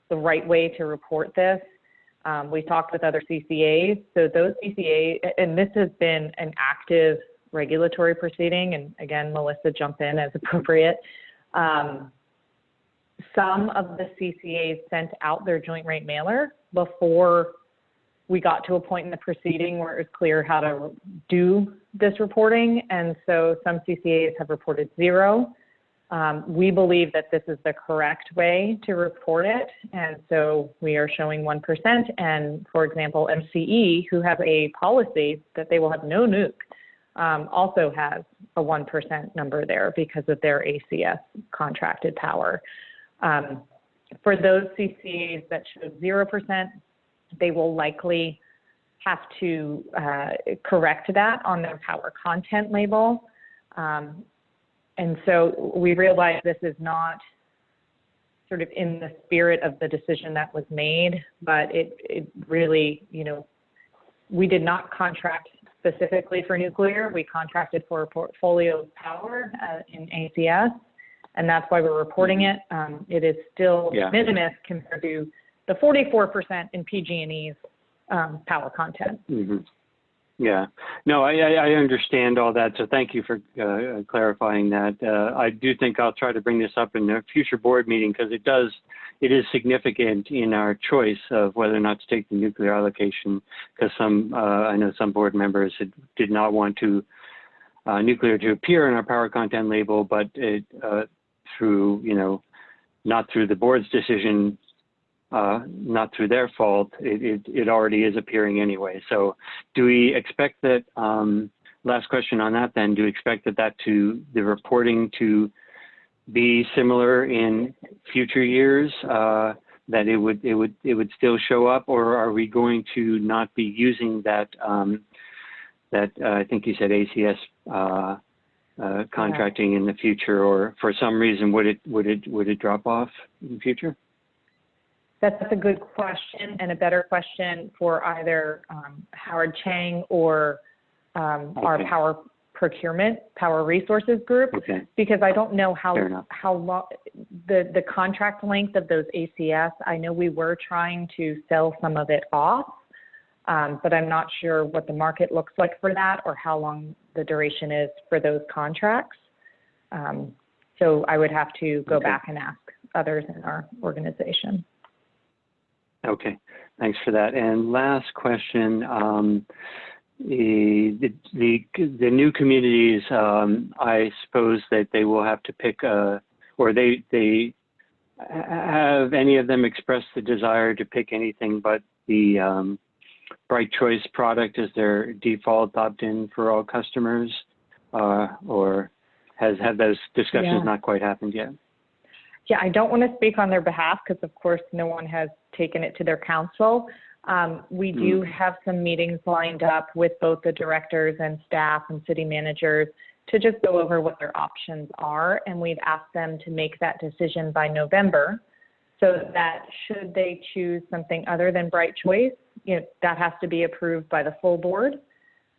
the right way to report this. We talked with other CCAs. So those CCAs, and this has been an active regulatory proceeding, and again, Melissa, jump in as appropriate. Some of the CCAs sent out their joint rate mailer before we got to a point in the proceeding where it was clear how to do this reporting, and so some CCAs have reported 0. We believe that this is the correct way to report it, and so we are showing 1%. And for example, MCE, who have a policy that they will have no nuke, also has a 1% number there because of their ACS contracted power. For those CCAs that showed 0%, they will likely have to correct that on their power content label. And so we realize this is not sort of in the spirit of the decision that was made, but it really, we did not contract specifically for nuclear. We contracted for a portfolio of power in ACS, and that's why we're reporting it. It is still minimus compared to the 44% in PG&E's power content. Mm-hmm. Yeah, no, I understand all that. So thank you for clarifying that. I do think I'll try to bring this up in a future board meeting because it is significant in our choice of whether or not to take the nuclear allocation, because I know some board members did not want to nuclear to appear in our power content label, but through, not through the board's decision, not through their fault, it already is appearing anyway. So do we expect that, last question on that then, do we expect that the reporting to be similar in future years, that it would still show up, or are we going to not be using that, I think you said ACS contracting in the future, or for some reason would it drop off in the future? That's a good question, and a better question for either Howard Chang or our power procurement, power resources group, because I don't know how long the contract length of those ACS. I know we were trying to sell some of it off, but I'm not sure what the market looks like for that or how long the duration is for those contracts. So I would have to go back and ask others in our organization. Okay, thanks for that. And last question, the new communities, I suppose that they will have to pick, or they have any of them expressed the desire to pick anything but the Bright Choice product as their default opt-in for all customers, or have those discussions not quite happened yet? Yeah, I don't want to speak on their behalf because, of course, no one has taken it to their council. We do have some meetings lined up with both the directors and staff and city managers to just go over what their options are, and we've asked them to make that decision by November, so that should they choose something other than Bright Choice, that has to be approved by the full board.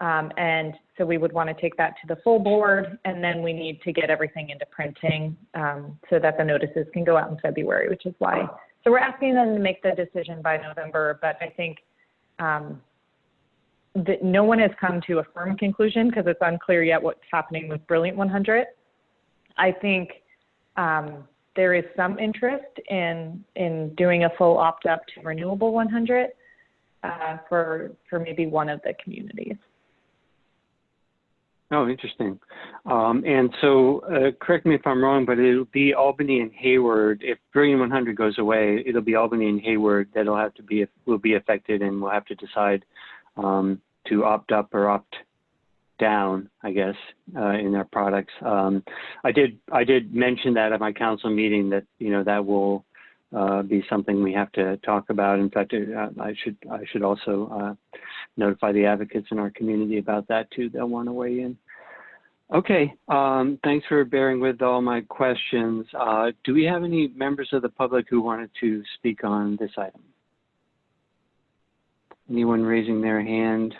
And so we would want to take that to the full board, and then we need to get everything into printing so that the notices can go out in February, which is why. So we're asking them to make the decision by November, but I think that no one has come to a firm conclusion because it's unclear yet what's happening with Brilliant 100. I think there is some interest in doing a full opt-up to Renewable 100 for maybe one of the communities. Oh, interesting. And so, correct me if I'm wrong, but it'll be Albany and Hayward. If Brilliant 100 goes away, it'll be Albany and Hayward that'll have to be will be affected, and we'll have to decide to opt up or opt down, I guess, in their products. I did mention that at my council meeting that that will be something we have to talk about. In fact, I should also notify the advocates in our community about that too. They'll want to weigh in. Okay, thanks for bearing with all my questions. Do we have any members of the public who wanted to speak on this item? Anyone raising their hand?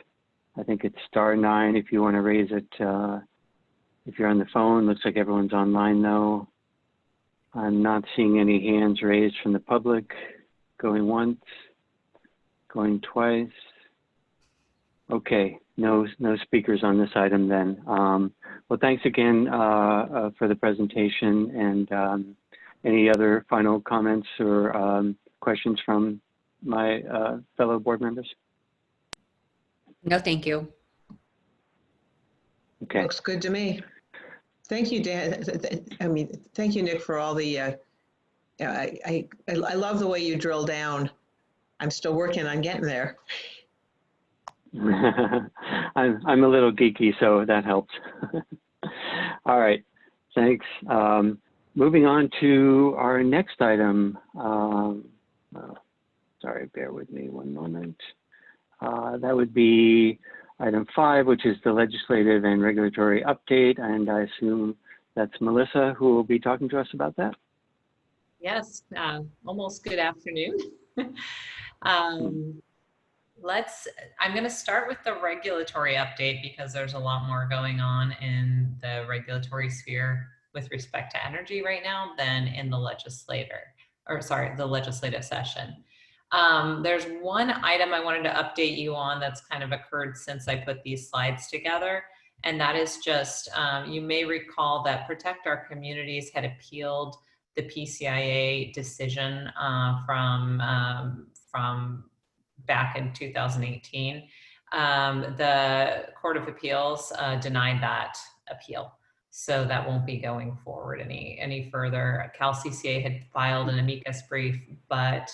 I think it's *9 if you want to raise it. If you're on the phone, looks like everyone's online though. I'm not seeing any hands raised from the public. Going once, going twice. Okay, no speakers on this item then. Well, thanks again for the presentation, and any other final comments or questions from my fellow board members? No, thank you. Okay. Looks good to me. Thank you, Dan. I mean, thank you, Nick, for all the, I love the way you drill down. I'm still working on getting there. I'm a little geeky, so that helps. All right, thanks. Moving on to our next item. Sorry, bear with me one moment. That would be item 5, which is the legislative and regulatory update, and I assume that's Melissa who will be talking to us about that. Yes, almost good afternoon. I'm going to start with the regulatory update because there's a lot more going on in the regulatory sphere with respect to energy right now than in the legislative session. There's one item I wanted to update you on that's kind of occurred since I put these slides together, and that is just, you may recall that Protect Our Communities had appealed the PCIA decision from back in 2018. The Court of Appeals denied that appeal. So that won't be going forward any further. Cal CCA had filed an amicus brief, but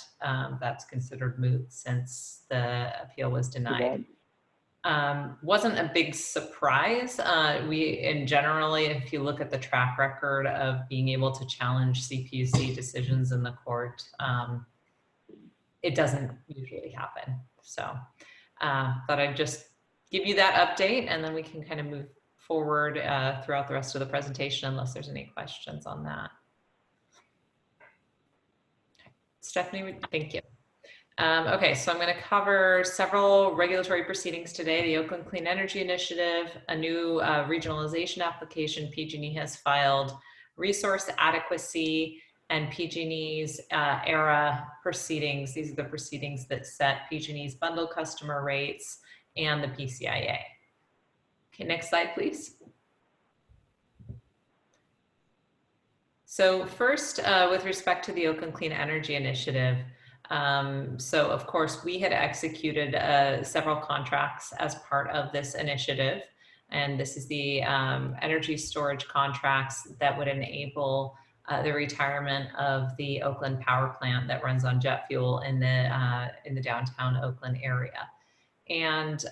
that's considered moot since the appeal was denied. Wasn't a big surprise. Generally, if you look at the track record of being able to challenge CPUC decisions in the court, it doesn't usually happen. So thought I'd just give you that update, and then we can kind of move forward throughout the rest of the presentation unless there's any questions on that. Stephanie, thank you. Okay, so I'm going to cover several regulatory proceedings today. The Oakland Clean Energy Initiative, a new regionalization application PG&E has filed, resource adequacy, and PG&E's ERA proceedings. These are the proceedings that set PG&E's bundle customer rates and the PCIA. Okay, next slide, please. So first, with respect to the Oakland Clean Energy Initiative, so of course we had executed several contracts as part of this initiative, and this is the energy storage contracts that would enable the retirement of the Oakland power plant that runs on jet fuel in the downtown Oakland area. And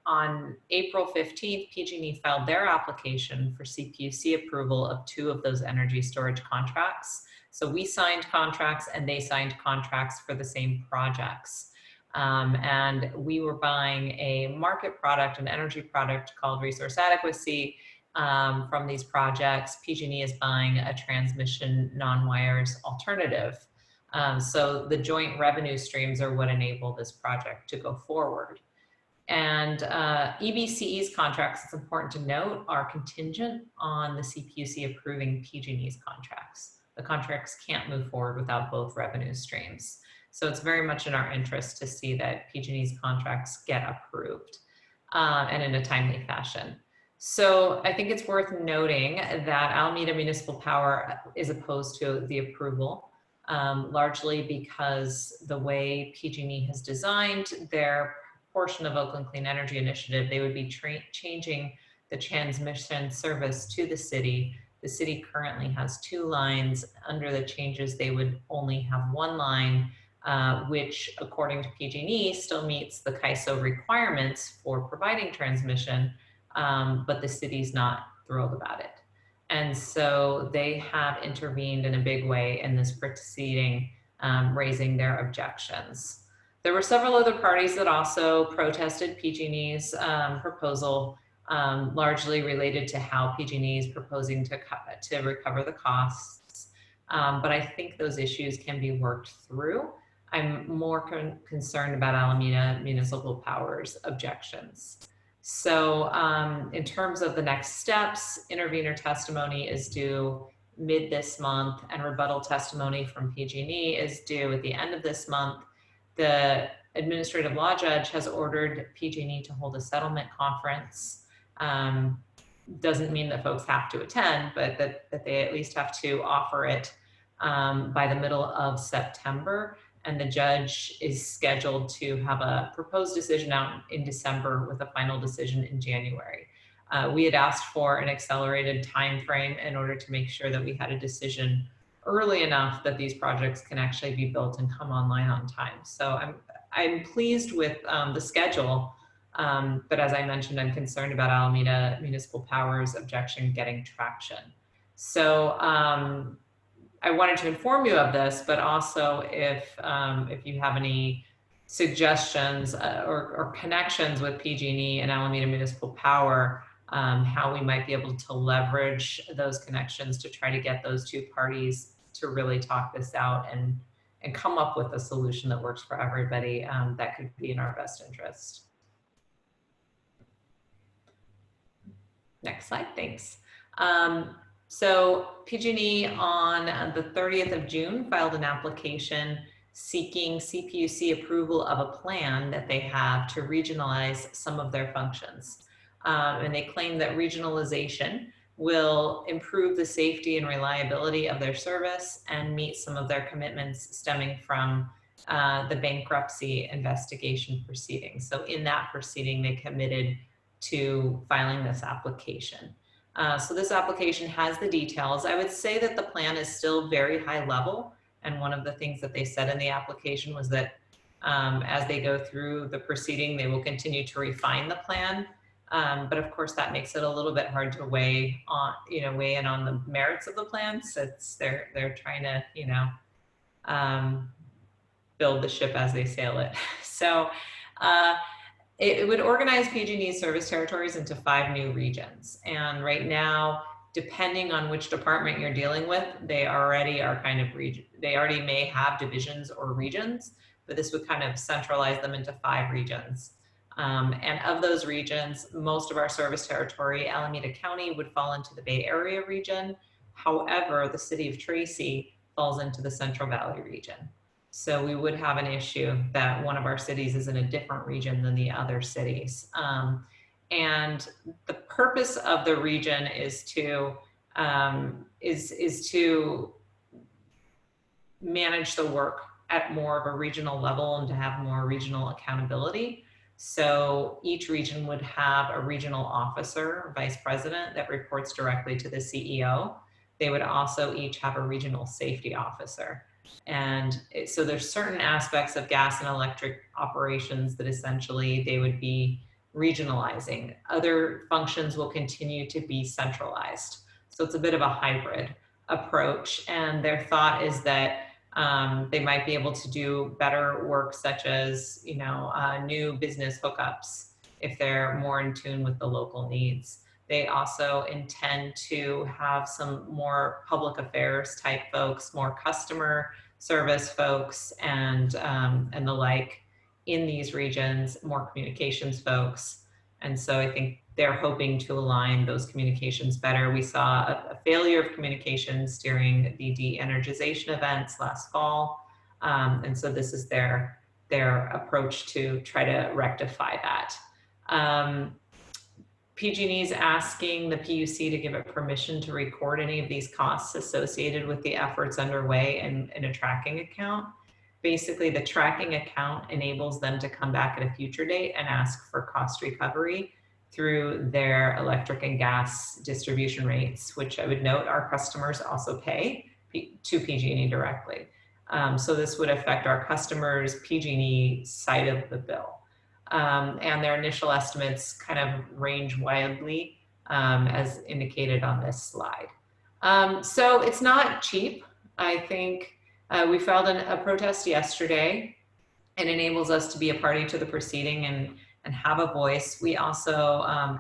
on April 15th, PG&E filed their application for CPUC approval of 2 of those energy storage contracts. So we signed contracts and they signed contracts for the same projects. And we were buying a market product, an energy product called resource adequacy from these projects. PG&E is buying a transmission non-wires alternative. So the joint revenue streams are what enable this project to go forward. And EBCE's contracts, it's important to note, are contingent on the CPUC approving PG&E's contracts. The contracts can't move forward without both revenue streams. So it's very much in our interest to see that PG&E's contracts get approved and in a timely fashion. So I think it's worth noting that Alameda Municipal Power is opposed to the approval, largely because the way PG&E has designed their portion of Oakland Clean Energy Initiative, they would be changing the transmission service to the city. The city currently has 2 lines. Under the changes, they would only have 1 line, which according to PG&E still meets the CAISO requirements for providing transmission, but the city's not thrilled about it. And so they have intervened in a big way in this proceeding, raising their objections. There were several other parties that also protested PG&E's proposal, largely related to how PG&E is proposing to recover the costs. But I think those issues can be worked through. I'm more concerned about Alameda Municipal Power's objections. So in terms of the next steps, intervener testimony is due mid this month, and rebuttal testimony from PG&E is due at the end of this month. The administrative law judge has ordered PG&E to hold a settlement conference. Doesn't mean that folks have to attend, but that they at least have to offer it by the middle of September. And the judge is scheduled to have a proposed decision out in December with a final decision in January. We had asked for an accelerated time frame in order to make sure that we had a decision early enough that these projects can actually be built and come online on time. So I'm pleased with the schedule, but as I mentioned, I'm concerned about Alameda Municipal Power's objection getting traction. So I wanted to inform you of this, but also if you have any suggestions or connections with PG&E and Alameda Municipal Power, how we might be able to leverage those connections to try to get those 2 parties to really talk this out and come up with a solution that works for everybody, that could be in our best interest. Next slide, thanks. So PG&E on the 30th of June filed an application seeking CPUC approval of a plan that they have to regionalize some of their functions. And they claim that regionalization will improve the safety and reliability of their service and meet some of their commitments stemming from the bankruptcy investigation proceeding. So in that proceeding, they committed to filing this application. So this application has the details. I would say that the plan is still very high level. And one of the things that they said in the application was that as they go through the proceeding, they will continue to refine the plan. But of course, that makes it a little bit hard to weigh in on the merits of the plan, since they're trying to, build the ship as they sail it. So it would organize PG&E's service territories into 5 new regions. And right now, depending on which department you're dealing with, they already are kind of they already may have divisions or regions, but this would kind of centralize them into 5 regions. And of those regions, most of our service territory, Alameda County, would fall into the Bay Area region. However, the city of Tracy falls into the Central Valley region. So we would have an issue that one of our cities is in a different region than the other cities. And the purpose of the region is to manage the work at more of a regional level and to have more regional accountability. So each region would have a regional officer or vice president that reports directly to the CEO. They would also each have a regional safety officer. And so there's certain aspects of gas and electric operations that essentially they would be regionalizing. Other functions will continue to be centralized. So it's a bit of a hybrid approach. And their thought is that they might be able to do better work, such as, new business hookups, if they're more in tune with the local needs. They also intend to have some more public affairs type folks, more customer service folks, and the like in these regions, more communications folks. And so I think they're hoping to align those communications better. We saw a failure of communications during the de-energization events last fall. And so this is their approach to try to rectify that. PG&E is asking the PUC to give it permission to record any of these costs associated with the efforts underway in a tracking account, basically the tracking account enables them to come back at a future date and ask for cost recovery through their electric and gas distribution rates, which I would note our customers also pay to PG&E directly. So this would affect our customers' PG&E side of the bill. And their initial estimates kind of range wildly, as indicated on this slide. So it's not cheap. I think we filed a protest yesterday. It enables us to be a party to the proceeding and have a voice. We also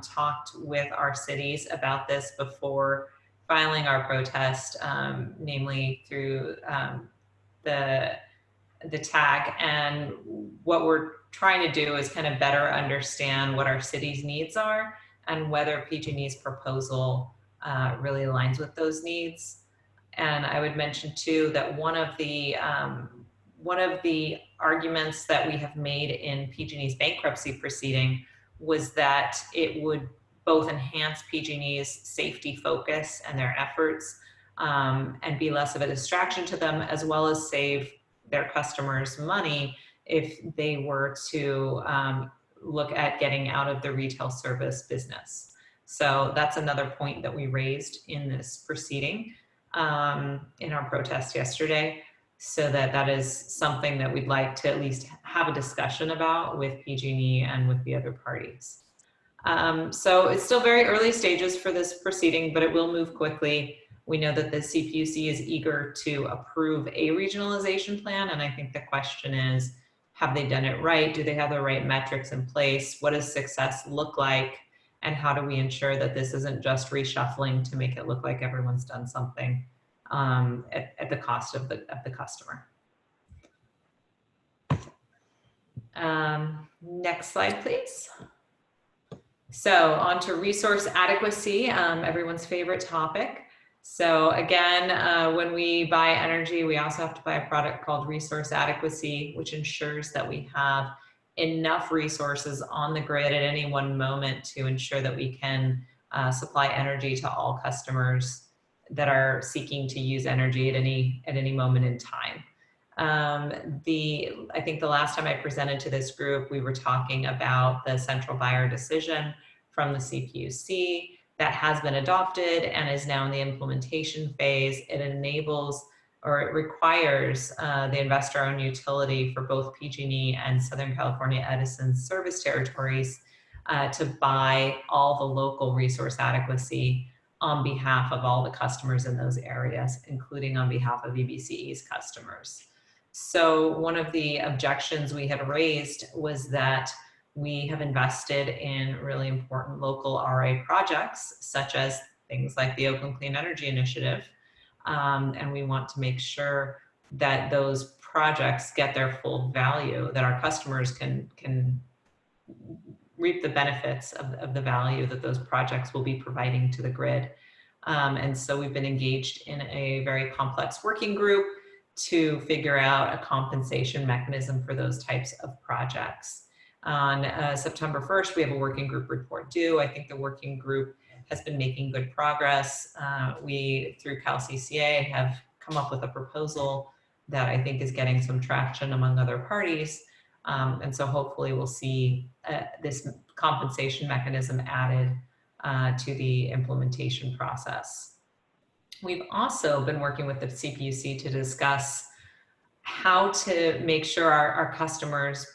talked with our cities about this before filing our protest, namely through the tag. And what we're trying to do is kind of better understand what our city's needs are and whether PG&E's proposal really aligns with those needs. And I would mention too that one of the arguments that we have made in PG&E's bankruptcy proceeding was that it would both enhance PG&E's safety focus and their efforts, and be less of a distraction to them, as well as save their customers money if they were to look at getting out of the retail service business. So that's another point that we raised in this proceeding, in our protest yesterday, so that is something that we'd like to at least have a discussion about with PG&E and with the other parties. So it's still very early stages for this proceeding, but it will move quickly. We know that the CPUC is eager to approve a regionalization plan, and I think the question is, have they done it right? Do they have the right metrics in place? What does success look like? And how do we ensure that this isn't just reshuffling to make it look like everyone's done something at the cost of the customer? Next slide, please. So on to resource adequacy, everyone's favorite topic. So again, when we buy energy, we also have to buy a product called resource adequacy, which ensures that we have enough resources on the grid at any one moment to ensure that we can supply energy to all customers that are seeking to use energy at any moment in time. I think the last time I presented to this group, we were talking about the central buyer decision from the CPUC that has been adopted and is now in the implementation phase. It enables, or it requires, the investor-owned utility for both PG&E and Southern California Edison's service territories to buy all the local resource adequacy on behalf of all the customers in those areas, including on behalf of EBCE's customers. So one of the objections we had raised was that we have invested in really important local RA projects, such as things like the Oakland Clean Energy Initiative. And we want to make sure that those projects get their full value, that our customers can reap the benefits of the value that those projects will be providing to the grid. And so we've been engaged in a very complex working group to figure out a compensation mechanism for those types of projects. On September 1st, we have a working group report due. I think the working group has been making good progress. We, through CalCCA, have come up with a proposal that I think is getting some traction among other parties. And so hopefully we'll see this compensation mechanism added to the implementation process. We've also been working with the CPUC to discuss how to make sure our customers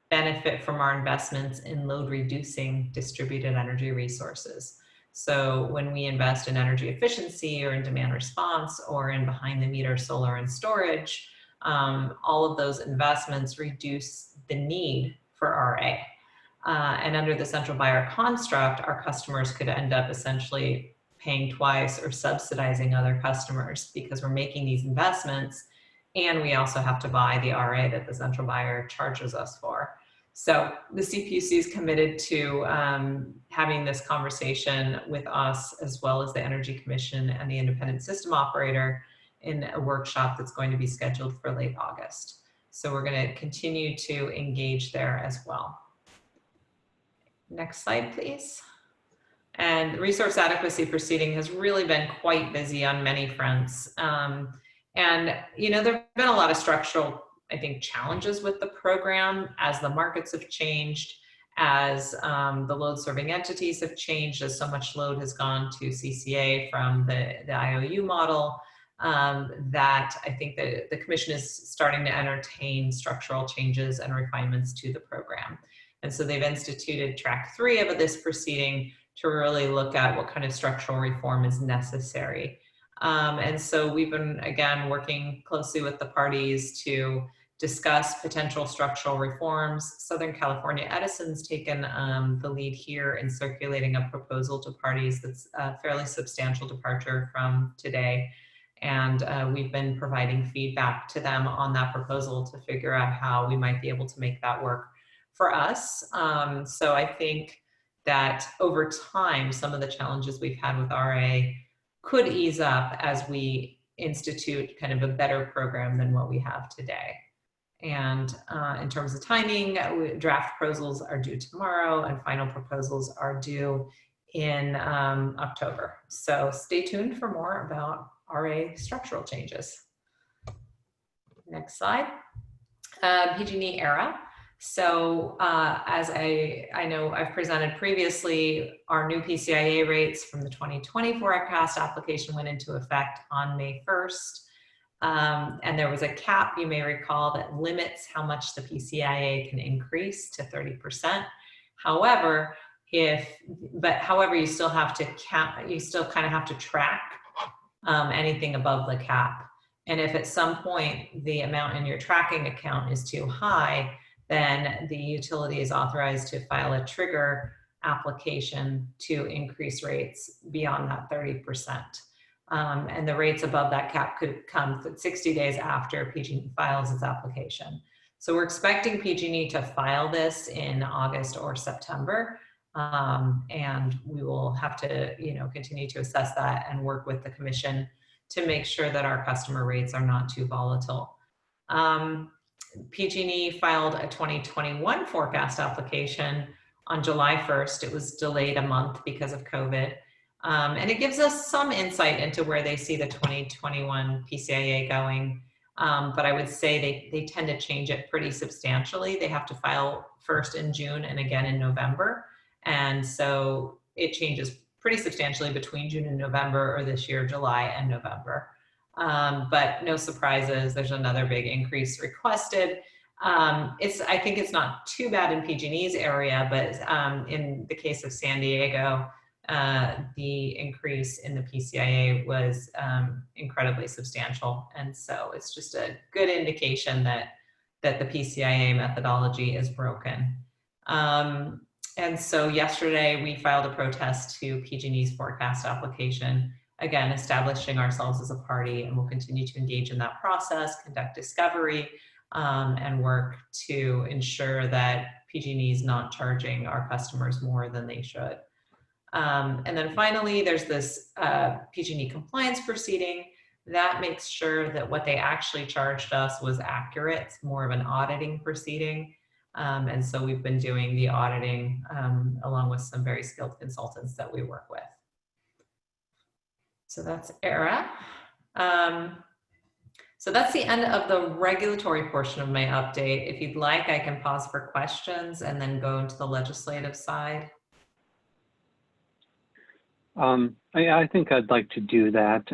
benefit from our investments in load reducing distributed energy resources. So when we invest in energy efficiency or in demand response or in behind the meter solar and storage, all of those investments reduce the need for RA. And under the central buyer construct, our customers could end up essentially paying twice or subsidizing other customers because we're making these investments and we also have to buy the RA that the central buyer charges us for. So the CPUC is committed to having this conversation with us, as well as the Energy Commission and the independent system operator, in a workshop that's going to be scheduled for late August. So we're going to continue to engage there as well. Next slide, please. And the resource adequacy proceeding has really been quite busy on many fronts. And, you know, there have been a lot of structural I think, challenges with the program as the markets have changed, as the load serving entities have changed, as so much load has gone to CCA from the IOU model, that I think that the commission is starting to entertain structural changes and refinements to the program. And so they've instituted track 3 of this proceeding to really look at what kind of structural reform is necessary. And so we've been, again, working closely with the parties to discuss potential structural reforms. Southern California Edison's taken the lead here in circulating a proposal to parties that's a fairly substantial departure from today. And we've been providing feedback to them on that proposal to figure out how we might be able to make that work for us. So I think that over time, some of the challenges we've had with RA could ease up as we institute kind of a better program than what we have today. And in terms of timing, draft proposals are due tomorrow and final proposals are due in October. So stay tuned for more about RA structural changes. Next slide. PG&E era. So as I know I've presented previously, our new PCIA rates from the 2020 forecast application went into effect on May 1st. And there was a cap, you may recall, that limits how much the PCIA can increase to 30%. However, however, you still have to you still kind of have to track anything above the cap. And if at some point the amount in your tracking account is too high, then the utility is authorized to file a trigger application to increase rates beyond that 30%. And the rates above that cap could come 60 days after PG&E files its application. So we're expecting PG&E to file this in August or September. And we will have to, continue to assess that and work with the commission to make sure that our customer rates are not too volatile. PG&E filed a 2021 forecast application on July 1st. It was delayed a month because of COVID. And it gives us some insight into where they see the 2021 PCIA going. But I would say they tend to change it pretty substantially. They have to file first in June and again in November. And so it changes pretty substantially between June and November, or this year, July and November. But no surprises, there's another big increase requested. I think it's not too bad in PG&E's area, but in the case of San Diego, the increase in the PCIA was incredibly substantial. And so it's just a good indication that the PCIA methodology is broken. And so yesterday we filed a protest to PG&E's forecast application, again, establishing ourselves as a party, and we'll continue to engage in that process, conduct discovery, and work to ensure that PG&E is not charging our customers more than they should. And then finally, there's this PG&E compliance proceeding that makes sure that what they actually charged us was accurate. It's more of an auditing proceeding. And so we've been doing the auditing along with some very skilled consultants that we work with. So that's ERA. So that's the end of the regulatory portion of my update. If you'd like, I can pause for questions and then go into the legislative side. I think I'd like to do that.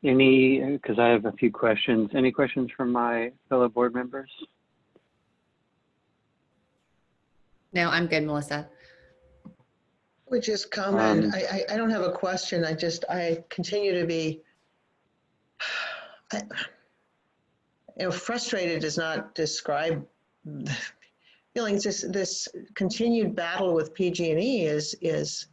Because I have a few questions. Any questions from my fellow board members? No, I'm good, Melissa. We just comment. I don't have a question. I continue to be, frustrated does not describe the feelings. This continued battle with PG&E is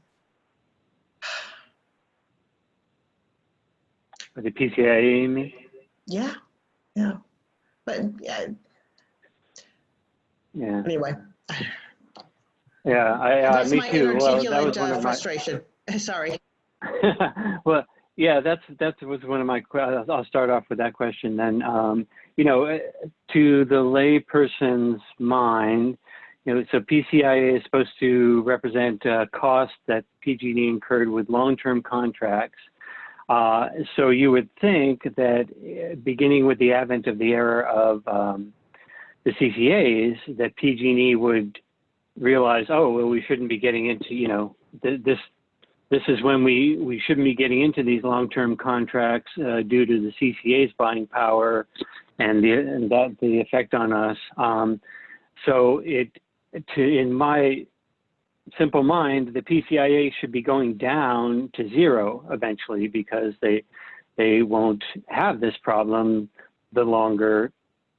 The PCIA, you mean? Yeah. But yeah. Anyway. Yeah, that's me my too. Inarticulate Well, that was one of frustration. Sorry. Well, yeah, that was one of my. I'll start off with that question then. To the layperson's mind, so PCIA is supposed to represent costs that PG&E incurred with long-term contracts. So you would think that beginning with the advent of the era of the CCAs, that PG&E would realize, oh, well, we shouldn't be getting into, you know, this is when we shouldn't be getting into these long-term contracts due to the CCA's buying power and the effect on us. So in my simple mind, the PCIA should be going down to zero eventually, because they won't have this problem the longer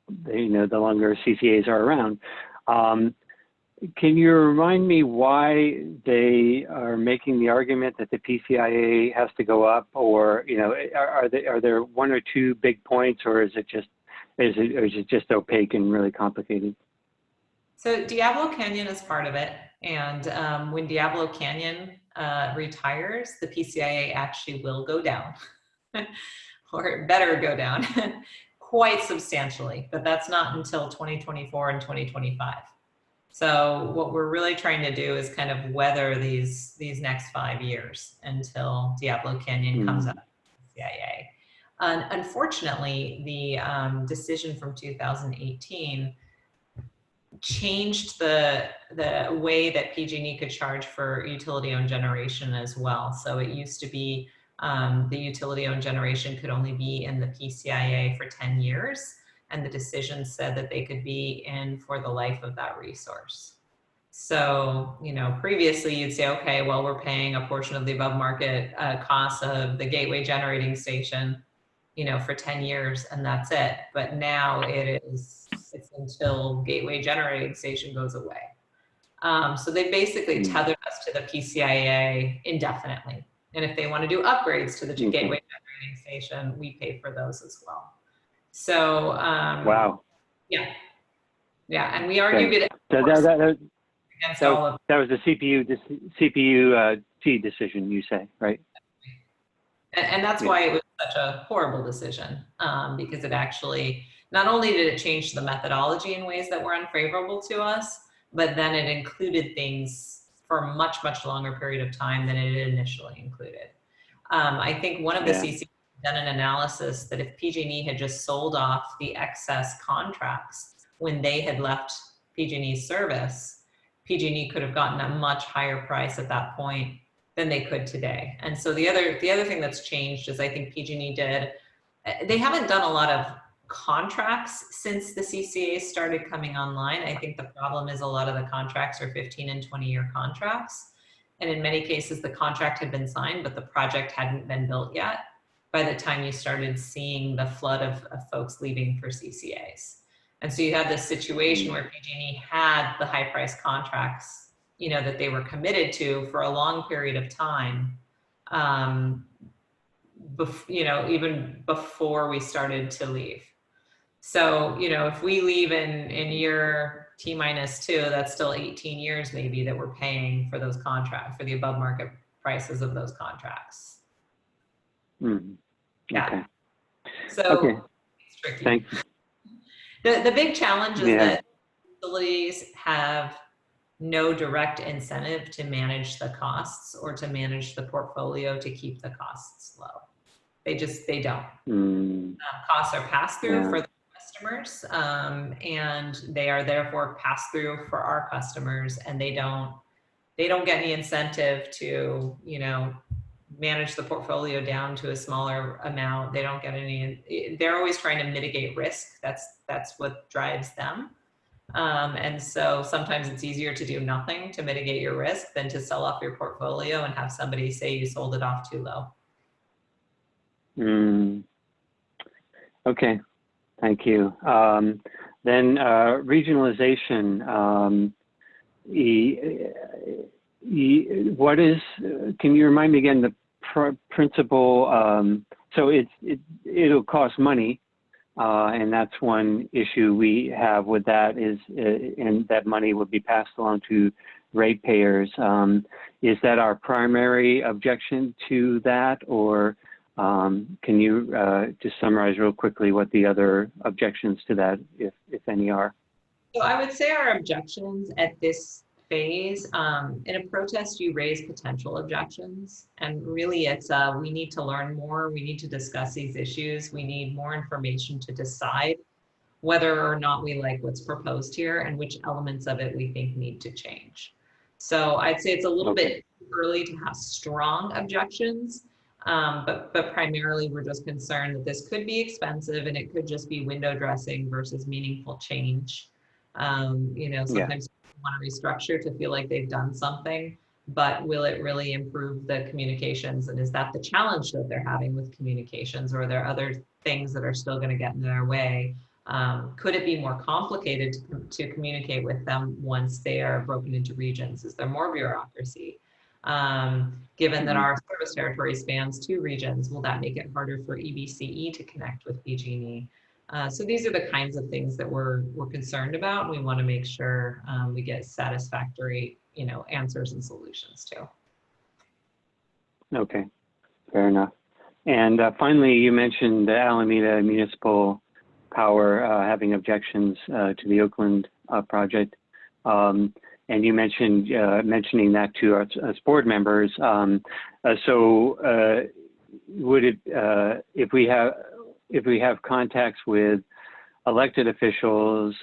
CCAs are around. Can you remind me why they are making the argument that the PCIA has to go up, or, you know, are there one or two big points, or is it just opaque and really complicated? So Diablo Canyon is part of it, and when Diablo Canyon retires, the PCIA actually will go down, or it better go down quite substantially, but that's not until 2024 and 2025. So what we're really trying to do is kind of weather these next 5 years until Diablo Canyon comes up with the PCIA. Unfortunately, the decision from 2018 changed the way that PG&E could charge for utility-owned generation as well. So it used to be the utility-owned generation could only be in the PCIA for 10 years. And the decision said that they could be in for the life of that resource. So, you know, previously you'd say, okay, well, we're paying a portion of the above market costs of the gateway generating station, you know, for 10 years, and that's it. But now it's until gateway generating station goes away. So they basically tethered us to the PCIA indefinitely. And if they want to do upgrades to the gateway generating station, we pay for those as well. So, wow. Yeah, and we argued it against all of that was a CPU-T decision, you say, right? And that's why it was such a horrible decision, because it actually, not only did it change the methodology in ways that were unfavorable to us, but then it included things for a much, much longer period of time than it initially included. I think one of the CCAs done an analysis that if PG&E had just sold off the excess contracts when they had left PG&E's service, PG&E could have gotten a much higher price at that point than they could today. And so the other thing that's changed is I think PG&E they haven't done a lot of contracts since the CCA started coming online. I think the problem is a lot of the contracts are 15 and 20-year contracts. And in many cases, the contract had been signed, but the project hadn't been built yet by the time you started seeing the flood of folks leaving for CCAs. And so you had this situation where PG&E had the high price contracts, you know, that they were committed to for a long period of time, you know, even before we started to leave. So, you know, if we leave in year T-2, that's still 18 years maybe that we're paying for those contracts, for the above market prices of those contracts. Yeah. Okay. So it's tricky. Thank you. The big challenge is that utilities have no direct incentive to manage the costs or to manage the portfolio to keep the costs low. They don't. Costs are passed through for the customers, and they are therefore passed through for our customers, and they don't get any incentive to, you know, manage the portfolio down to a smaller amount. They don't get any, they're always trying to mitigate risk. That's what drives them. And so sometimes it's easier to do nothing to mitigate your risk than to sell off your portfolio and have somebody say you sold it off too low. Okay, thank you. Then regionalization. What is, can you remind me again, the principle? So it'll cost money, and that's one issue we have with that is, and that money will be passed along to ratepayers. Is that our primary objection to that, or can you just summarize real quickly what the other objections to that, if any, are? So I would say our objections at this phase, in a protest, you raise potential objections. And really it's, we need to learn more. We need to discuss these issues. We need more information to decide whether or not we like what's proposed here and which elements of it we think need to change. So I'd say it's a little bit early to have strong objections, but primarily we're just concerned that this could be expensive and it could just be window dressing versus meaningful change. You know, sometimes people want to restructure to feel like they've done something, but will it really improve the communications? And is that the challenge that they're having with communications, or are there other things that are still going to get in their way? Could it be more complicated to communicate with them once they are broken into regions? Is there more bureaucracy? Given that our service territory spans 2 regions, will that make it harder for EBCE to connect with PG&E? So these are the kinds of things that we're concerned about. We want to make sure we get satisfactory, you know, answers and solutions to. Okay, fair enough. And finally, you mentioned the Alameda Municipal Power having objections to the Oakland project. And you mentioned mentioning that to us board members. So would it, if we have contacts with elected officials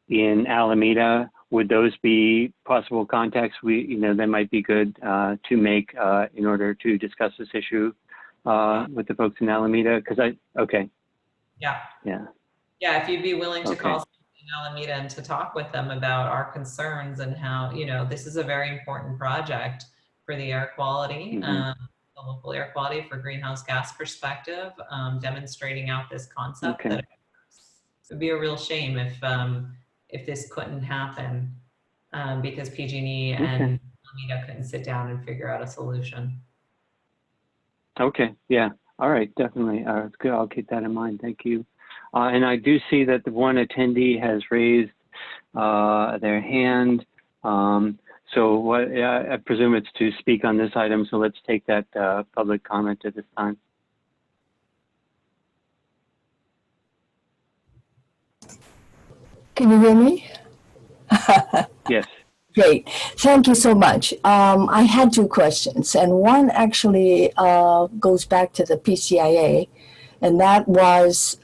in Alameda, would those be possible contacts that might be good to make in order to discuss this issue with the folks in Alameda? Because Yeah, if you'd be willing to call in Alameda and to talk with them about our concerns and how, you know, this is a very important project for the air quality, the local air quality for greenhouse gas perspective, demonstrating out this concept that it would be a real shame if this couldn't happen because PG&E and Alameda couldn't sit down and figure out a solution. Okay, yeah, all right, definitely. It's good. I'll keep that in mind. Thank you. And I do see that the one attendee has raised their hand. So what, I presume it's to speak on this item. So let's take that public comment at this time. Can you hear me? Yes. Great. Thank you so much. I had 2 questions, and one actually goes back to the PCIA, and that was,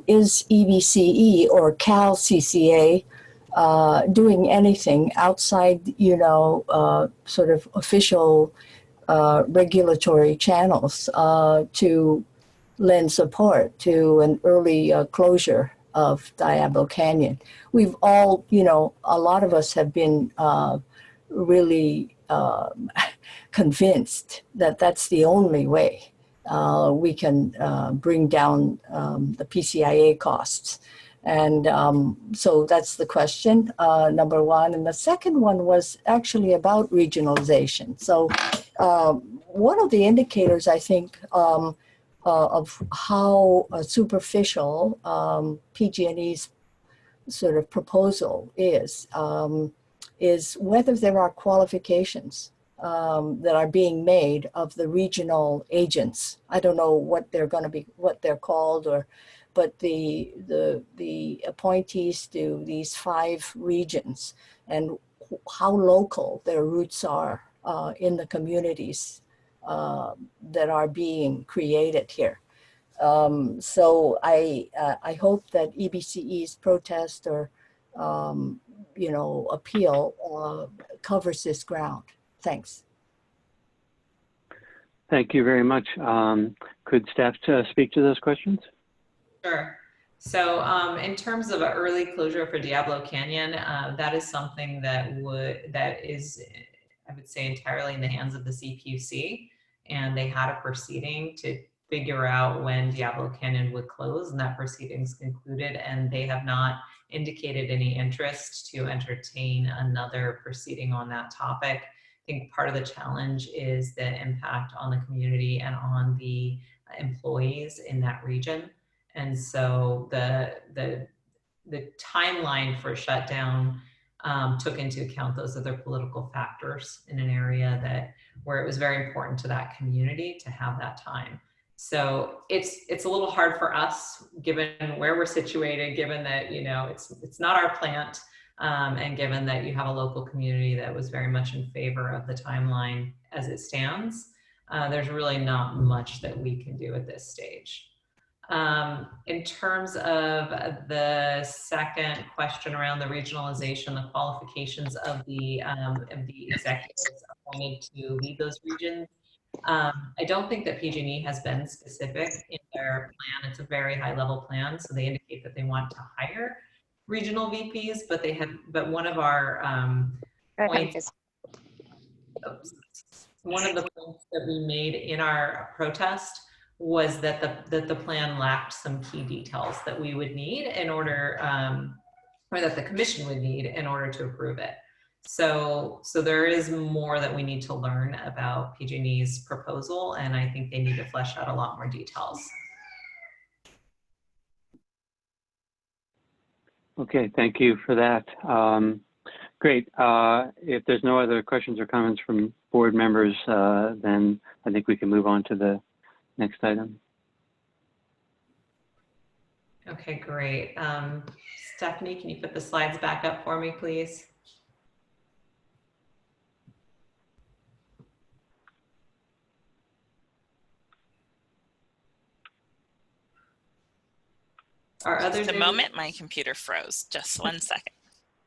is EBCE or Cal CCA doing anything outside, you know, sort of official regulatory channels to lend support to an early closure of Diablo Canyon? We've all, you know, a lot of us have been really convinced that that's the only way we can bring down the PCIA costs. And so that's the question, number one. And the second one was actually about regionalization. So one of the indicators, I think, of how superficial PG&E's sort of proposal is whether there are qualifications that are being made of the regional agents. I don't know what they're going to be, what they're called, but the appointees to these 5 regions and how local their roots are in the communities that are being created here. So I hope that EBCE's protest or you know, appeal covers this ground. Thanks. Thank you very much. Could staff speak to those questions? Sure. So in terms of an early closure for Diablo Canyon, that is something that is, I would say, entirely in the hands of the CPUC. And they had a proceeding to figure out when Diablo Canyon would close, and that proceeding's concluded, and they have not indicated any interest to entertain another proceeding on that topic. I think part of the challenge is the impact on the community and on the employees in that region. And so the timeline for shutdown took into account those other political factors in an area where it was very important to that community to have that time. So it's a little hard for us, given where we're situated, given that, you know, it's not our plant. And given that you have a local community that was very much in favor of the timeline as it stands, there's really not much that we can do at this stage. In terms of the second question around the regionalization, the qualifications of the executives appointed to lead those regions, I don't think that PG&E has been specific in their plan. It's a very high level plan, so they indicate that they want to hire regional VPs, but one of our points, one of the points that we made in our protest was that the plan lacked some key details that we would need in order, or that the commission would need in order to approve it. So there is more that we need to learn about PG&E's proposal, and I think they need to flesh out a lot more details. Okay, thank you for that. Great. If there's no other questions or comments from board members, then I think we can move on to the next item. Okay, great. Stephanie, can you put the slides back up for me, please? Just a moment, my computer froze. Just 1 second.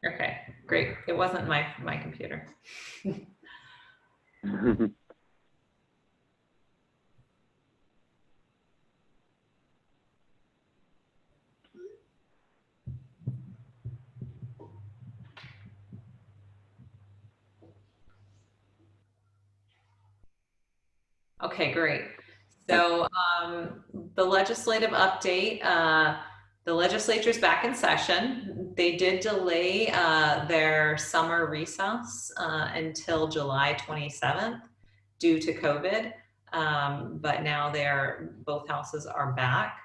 Okay, great. It wasn't my computer. Okay, great. So the legislative update, the legislature's back in session. They did delay their summer recess until July 27th due to COVID, but now both houses are back.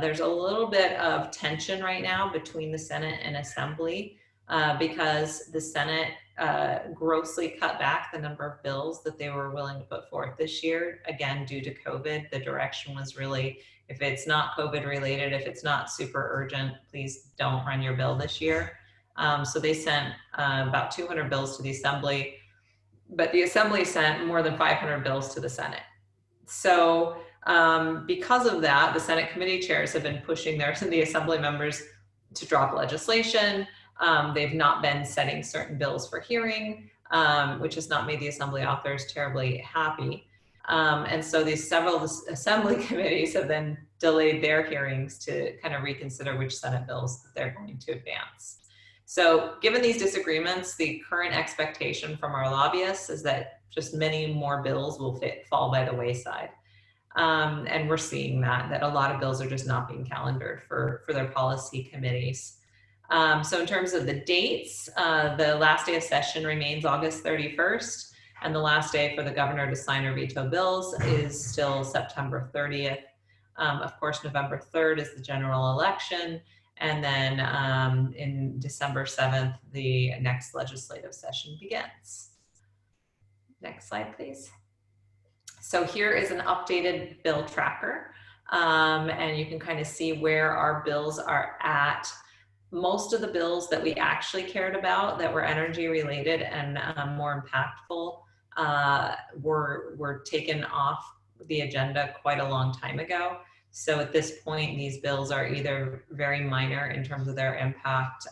There's a little bit of tension right now between the Senate and Assembly because the Senate grossly cut back the number of bills that they were willing to put forth this year. Again, due to COVID, the direction was really, if it's not COVID related, if it's not super urgent, please don't run your bill this year. So they sent about 200 bills to the Assembly, but the Assembly sent more than 500 bills to the Senate. So because of that, the Senate committee chairs have been pushing the Assembly members to drop legislation. They've not been setting certain bills for hearing, which has not made the Assembly authors terribly happy. And so these several Assembly committees have then delayed their hearings to kind of reconsider which Senate bills that they're going to advance. So given these disagreements, the current expectation from our lobbyists is that just many more bills will fall by the wayside. And we're seeing that a lot of bills are just not being calendared for their policy committees. So in terms of the dates, the last day of session remains August 31st, and the last day for the governor to sign or veto bills is still September 30th. Of course, November 3rd is the general election, and then in December 7th, the next legislative session begins. Next slide, please. So here is an updated bill tracker, and you can kind of see where our bills are at. Most of the bills that we actually cared about that were energy related and more impactful were taken off the agenda quite a long time ago. So at this point, these bills are either very minor in terms of their impact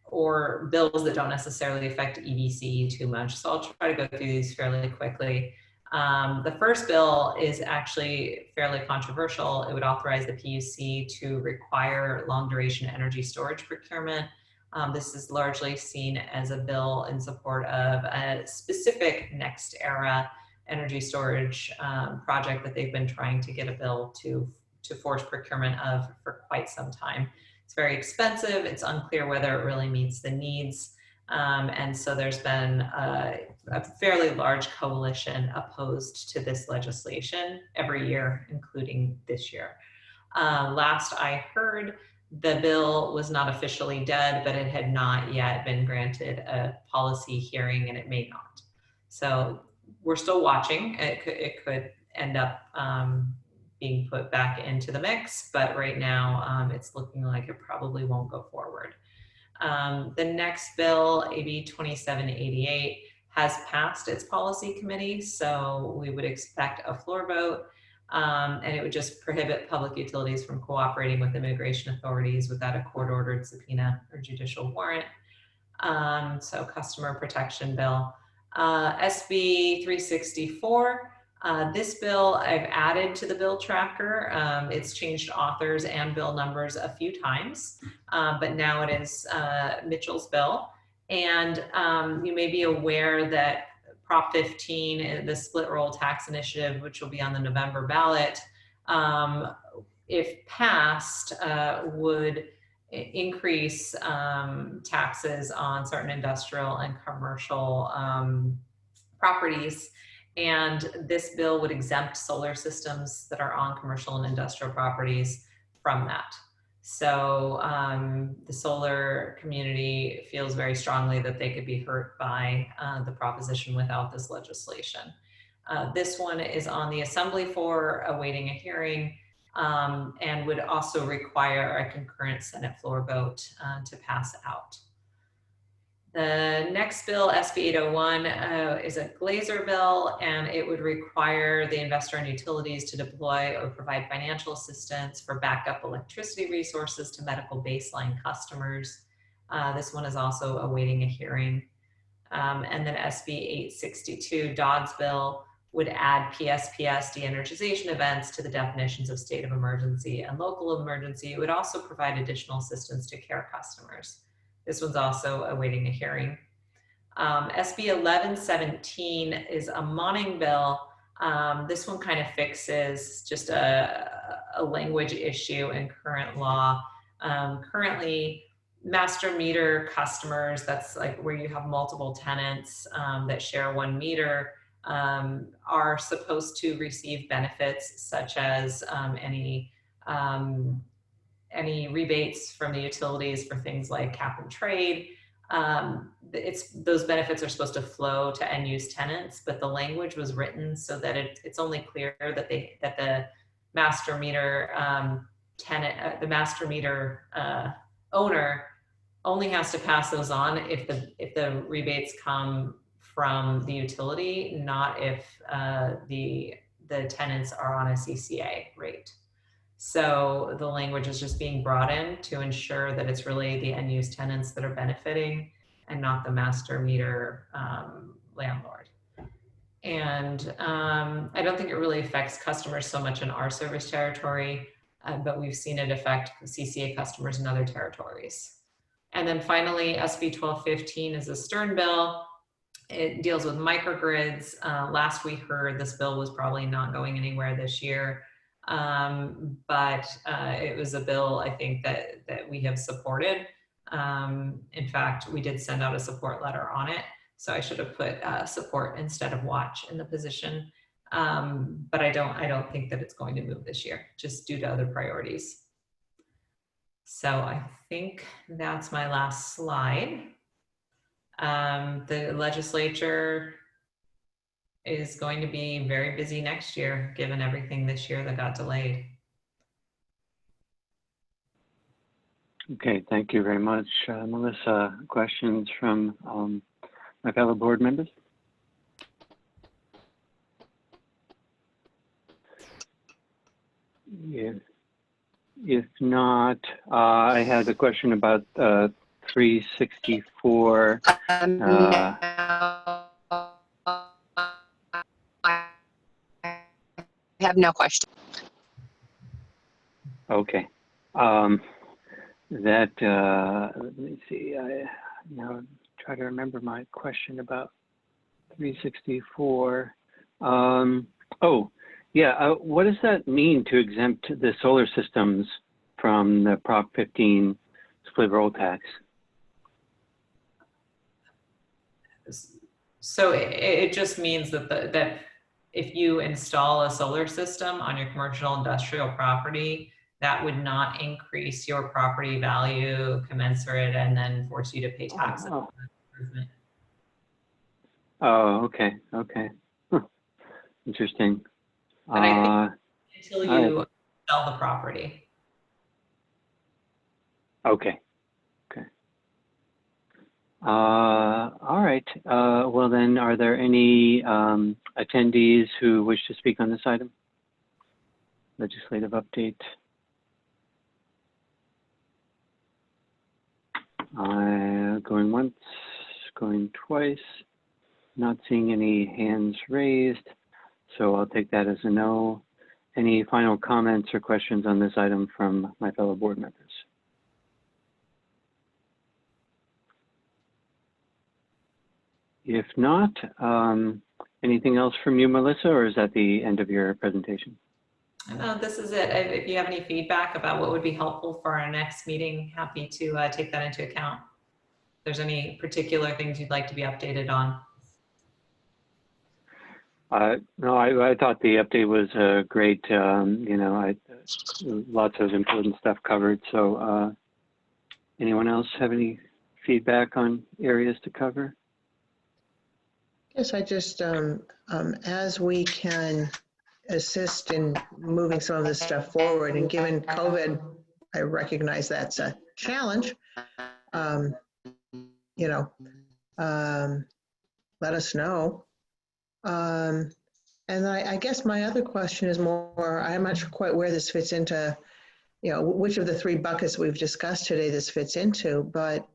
or bills that don't necessarily affect EDC too much. So I'll try to go through these fairly quickly. The first bill is actually fairly controversial. It would authorize the PUC to require long duration energy storage procurement. This is largely seen as a bill in support of a specific next era energy storage project that they've been trying to get a bill to force procurement of for quite some time. It's very expensive. It's unclear whether it really meets the needs. And so there's been a fairly large coalition opposed to this legislation every year, including this year. Last I heard, the bill was not officially dead, but it had not yet been granted a policy hearing, and it may not. So we're still watching. It could end up being put back into the mix, but right now it's looking like it probably won't go forward. The next bill, AB 2788, has passed its policy committee, so we would expect a floor vote, and it would just prohibit public utilities from cooperating with immigration authorities without a court-ordered subpoena or judicial warrant. So customer protection bill. SB 364. This bill I've added to the bill tracker. It's changed authors and bill numbers a few times, but now it is Mitchell's bill. And you may be aware that Prop 15, the split roll tax initiative, which will be on the November ballot, if passed, would increase taxes on certain industrial and commercial properties. And this bill would exempt solar systems that are on commercial and industrial properties from that. So the solar community feels very strongly that they could be hurt by the proposition without this legislation. This one is on the Assembly floor awaiting a hearing, and would also require a concurrent Senate floor vote to pass out. The next bill, SB 801, is a Glazer bill, and it would require the investor and utilities to deploy or provide financial assistance for backup electricity resources to medical baseline customers. This one is also awaiting a hearing. And then SB 862, Dodd's bill, would add PSPS de-energization events to the definitions of state of emergency and local emergency. It would also provide additional assistance to care customers. This one's also awaiting a hearing. SB 1117 is a Monning bill. This one kind of fixes just a language issue in current law. Currently, master meter customers, that's like where you have multiple tenants that share one meter, are supposed to receive benefits such as any rebates from the utilities for things like cap and trade. Those benefits are supposed to flow to end use tenants, but the language was written so that it's only clear that the master meter tenant, the master meter owner only has to pass those on if the rebates come from the utility, not if the tenants are on a CCA rate. So the language is just being brought in to ensure that it's really the end use tenants that are benefiting and not the master meter landlord. And I don't think it really affects customers so much in our service territory, but we've seen it affect CCA customers in other territories. And then finally, SB 1215 is a Stern bill. It deals with microgrids. Last we heard, this bill was probably not going anywhere this year, but it was a bill I think that we have supported. In fact, we did send out a support letter on it, so I should have put support instead of watch in the position. But I don't think that it's going to move this year, just due to other priorities. So I think that's my last slide. The legislature is going to be very busy next year, given everything this year that got delayed. Okay, thank you very much. Melissa, questions from my fellow board members? If not, I had a question about 364. I have no question. Okay. Let me see. I now try to remember my question about 364. Oh, yeah. What does that mean to exempt the solar systems from the Prop 15 split roll tax? So it just means that if you install a solar system on your commercial industrial property, that would not increase your property value commensurate and then force you to pay taxes. Oh, okay, okay. Huh. Interesting. But I think until you sell the property. Okay, okay. All right. Well then, are there any attendees who wish to speak on this item? Legislative update. Going once, going twice, not seeing any hands raised, so I'll take that as a no. Any final comments or questions on this item from my fellow board members? If not, anything else from you, Melissa, or is that the end of your presentation? No, this is it. If you have any feedback about what would be helpful for our next meeting, happy to take that into account. If there's any particular things you'd like to be updated on. No, I thought the update was great. You know, lots of important stuff covered. So anyone else have any feedback on areas to cover? Yes, I just, as we can assist in moving some of this stuff forward, and given COVID, I recognize that's a challenge. You know, let us know. And I guess my other question is more, I'm not sure quite where this fits into, you know, which of the three buckets we've discussed today this fits into, but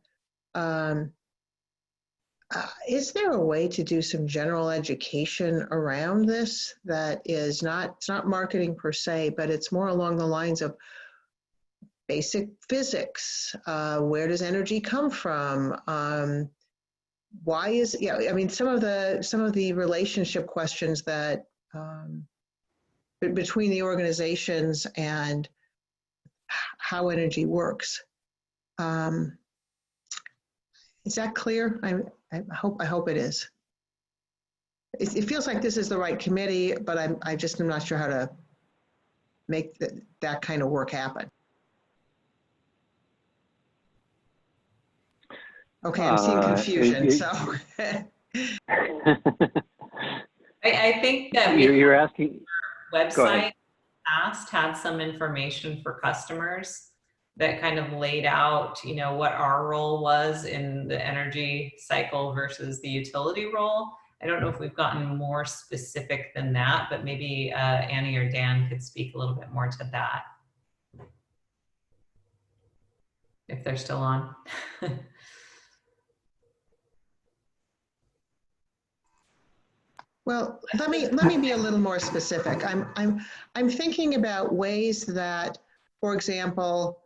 is there a way to do some general education around this that is not, it's not marketing per se, but it's more along the lines of basic physics? Where does energy come from? Why is, yeah, I mean, some of the relationship questions that between the organizations and how energy works. Is that clear? I hope it is. It feels like this is the right committee, but I just am not sure how to make that kind of work happen. Okay, I'm seeing confusion, so. I think that you're asking. Website past had some information for customers that kind of laid out, you know, what our role was in the energy cycle versus the utility role. I don't know if we've gotten more specific than that, but maybe Annie or Dan could speak a little bit more to that. If they're still on. Well, let me be a little more specific. I'm thinking about ways that, for example,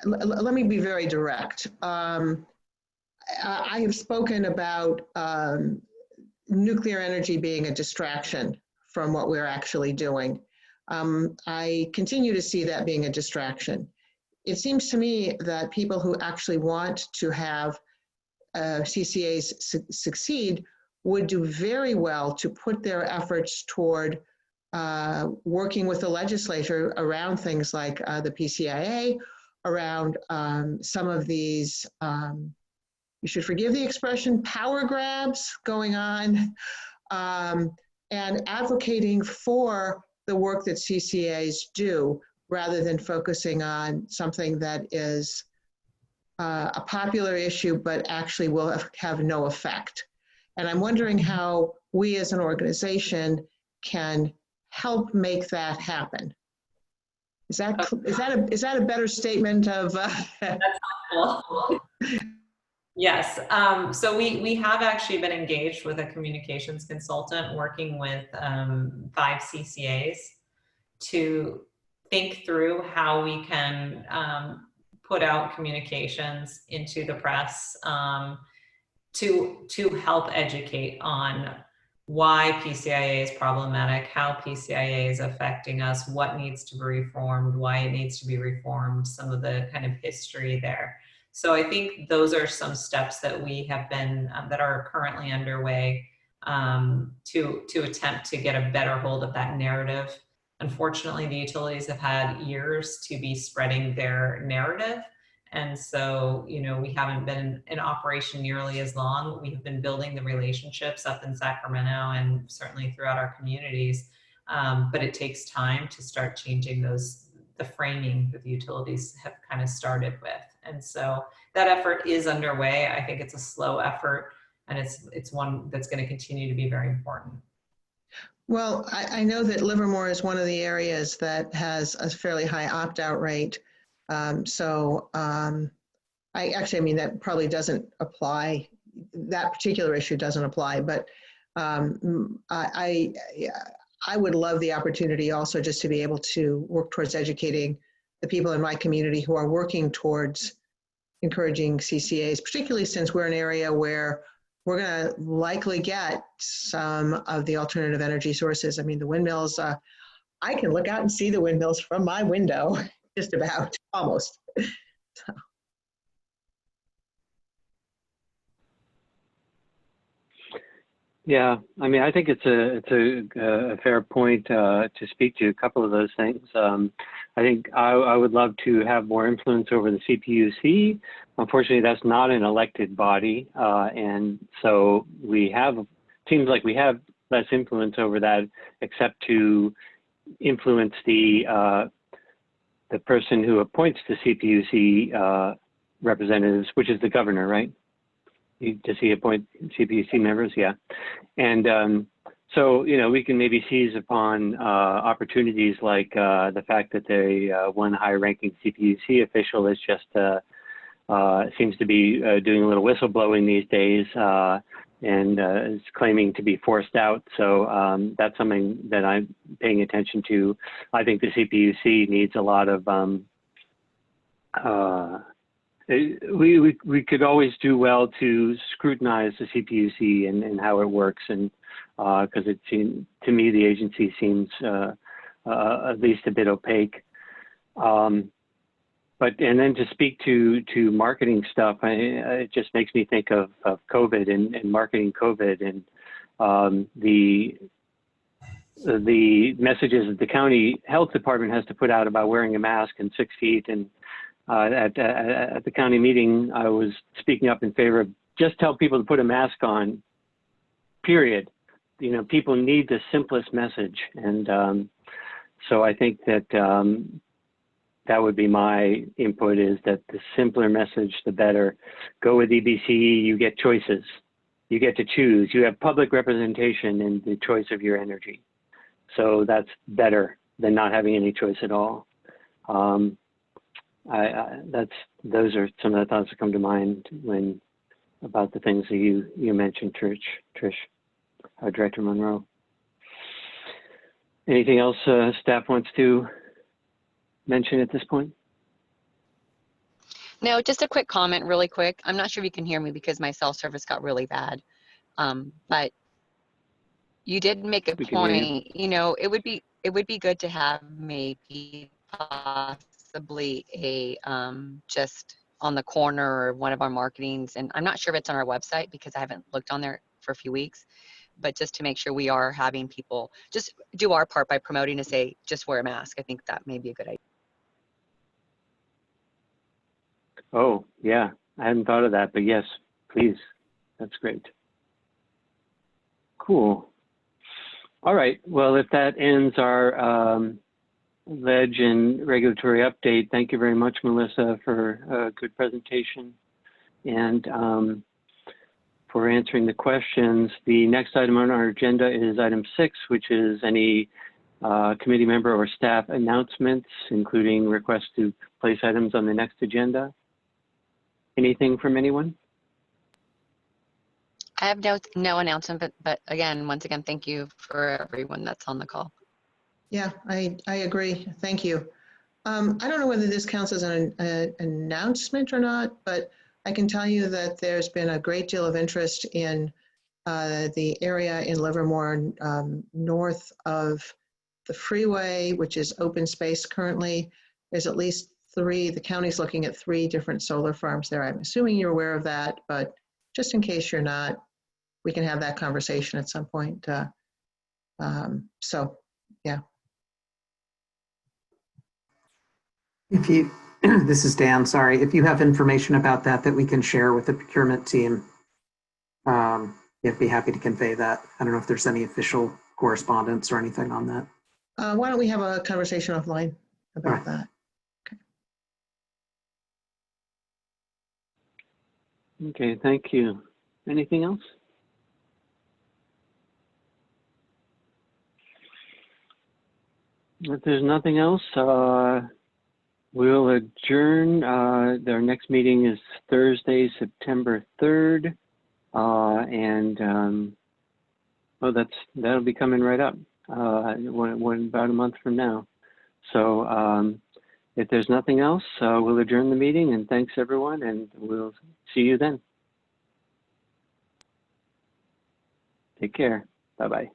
let me be very direct. I have spoken about nuclear energy being a distraction from what we're actually doing. I continue to see that being a distraction. It seems to me that people who actually want to have CCAs succeed would do very well to put their efforts toward working with the legislature around things like the PCIA, around some of these, you should forgive the expression, power grabs going on, and advocating for the work that CCAs do rather than focusing on something that is a popular issue but actually will have no effect. And I'm wondering how we as an organization can help make that happen. Is that a better statement of? That's helpful. Yes. So we have actually been engaged with a communications consultant working with 5 CCAs to think through how we can put out communications into the press to help educate on why PCIA is problematic, how PCIA is affecting us, what needs to be reformed, why it needs to be reformed, some of the kind of history there. So I think those are some steps that we have been, that are currently underway to attempt to get a better hold of that narrative. Unfortunately, the utilities have had years to be spreading their narrative. And so, you know, we haven't been in operation nearly as long. We have been building the relationships up in Sacramento and certainly throughout our communities. But it takes time to start changing the framing that the utilities have kind of started with. And so that effort is underway. I think it's a slow effort, and it's one that's going to continue to be very important. Well, I know that Livermore is one of the areas that has a fairly high opt-out rate. I mean, that probably doesn't apply. That particular issue doesn't apply, but I would love the opportunity also just to be able to work towards educating the people in my community who are working towards encouraging CCAs, particularly since we're an area where we're going to likely get some of the alternative energy sources. I mean, the windmills, I can look out and see the windmills from my window, just about, almost. So. Yeah, I mean, I think it's a fair point to speak to a couple of those things. I think I would love to have more influence over the CPUC. Unfortunately, that's not an elected body, and so seems like we have less influence over that, except to influence the person who appoints the CPUC representatives, which is the governor, right? Does he appoint CPUC members? Yeah. And so, you know, we can maybe seize upon opportunities like the fact that one high-ranking CPUC official is just seems to be doing a little whistleblowing these days and is claiming to be forced out. So that's something that I'm paying attention to. I think the CPUC needs a lot of we could always do well to scrutinize the CPUC and how it works, and because to me the agency seems at least a bit opaque. And then to speak to marketing stuff, it just makes me think of COVID and marketing COVID and the messages that the county health department has to put out about wearing a mask and 6 feet. And at the county meeting, I was speaking up in favor of just tell people to put a mask on, period. You know, people need the simplest message. And so I think that that would be my input, is that the simpler message, the better. Go with EBC, you get choices. You get to choose. You have public representation in the choice of your energy. So that's better than not having any choice at all. Those are some of the thoughts that come to mind about the things that you mentioned, Trish, Director Monroe. Anything else staff wants to mention at this point? No, just a quick comment really quick. I'm not sure if you can hear me because my cell service got really bad. But you did make a point, you know, it would be good to have maybe possibly a just on the corner or one of our marketings, and I'm not sure if it's on our website because I haven't looked on there for a few weeks, but just to make sure we are having people just do our part by promoting to say just wear a mask. I think that may be a good idea. Oh, yeah, I hadn't thought of that, but yes, please. That's great. Cool. All right, well, if that ends our ledge and regulatory update, thank you very much, Melissa, for a good presentation and for answering the questions. The next item on our agenda is item 6, which is any committee member or staff announcements, including requests to place items on the next agenda. Anything from anyone? I have no announcement, but again, once again, thank you for everyone that's on the call. Yeah, I agree. Thank you. I don't know whether this counts as an announcement or not, but I can tell you that there's been a great deal of interest in the area in Livermore north of the freeway, which is open space currently. There's at least 3, the county's looking at 3 different solar farms there. I'm assuming you're aware of that, but just in case you're not, we can have that conversation at some point. So, yeah. If you, this is Dan, sorry, if you have information about that we can share with the procurement team, I'd be happy to convey that. I don't know if there's any official correspondence or anything on that. Why don't we have a conversation offline about that? Okay, thank you. Anything else? If there's nothing else, we'll adjourn. Our next meeting is Thursday, September 3rd. That'll be coming right up, about a month from now. So if there's nothing else, we'll adjourn the meeting, and thanks everyone, and we'll see you then. Take care. Bye-bye.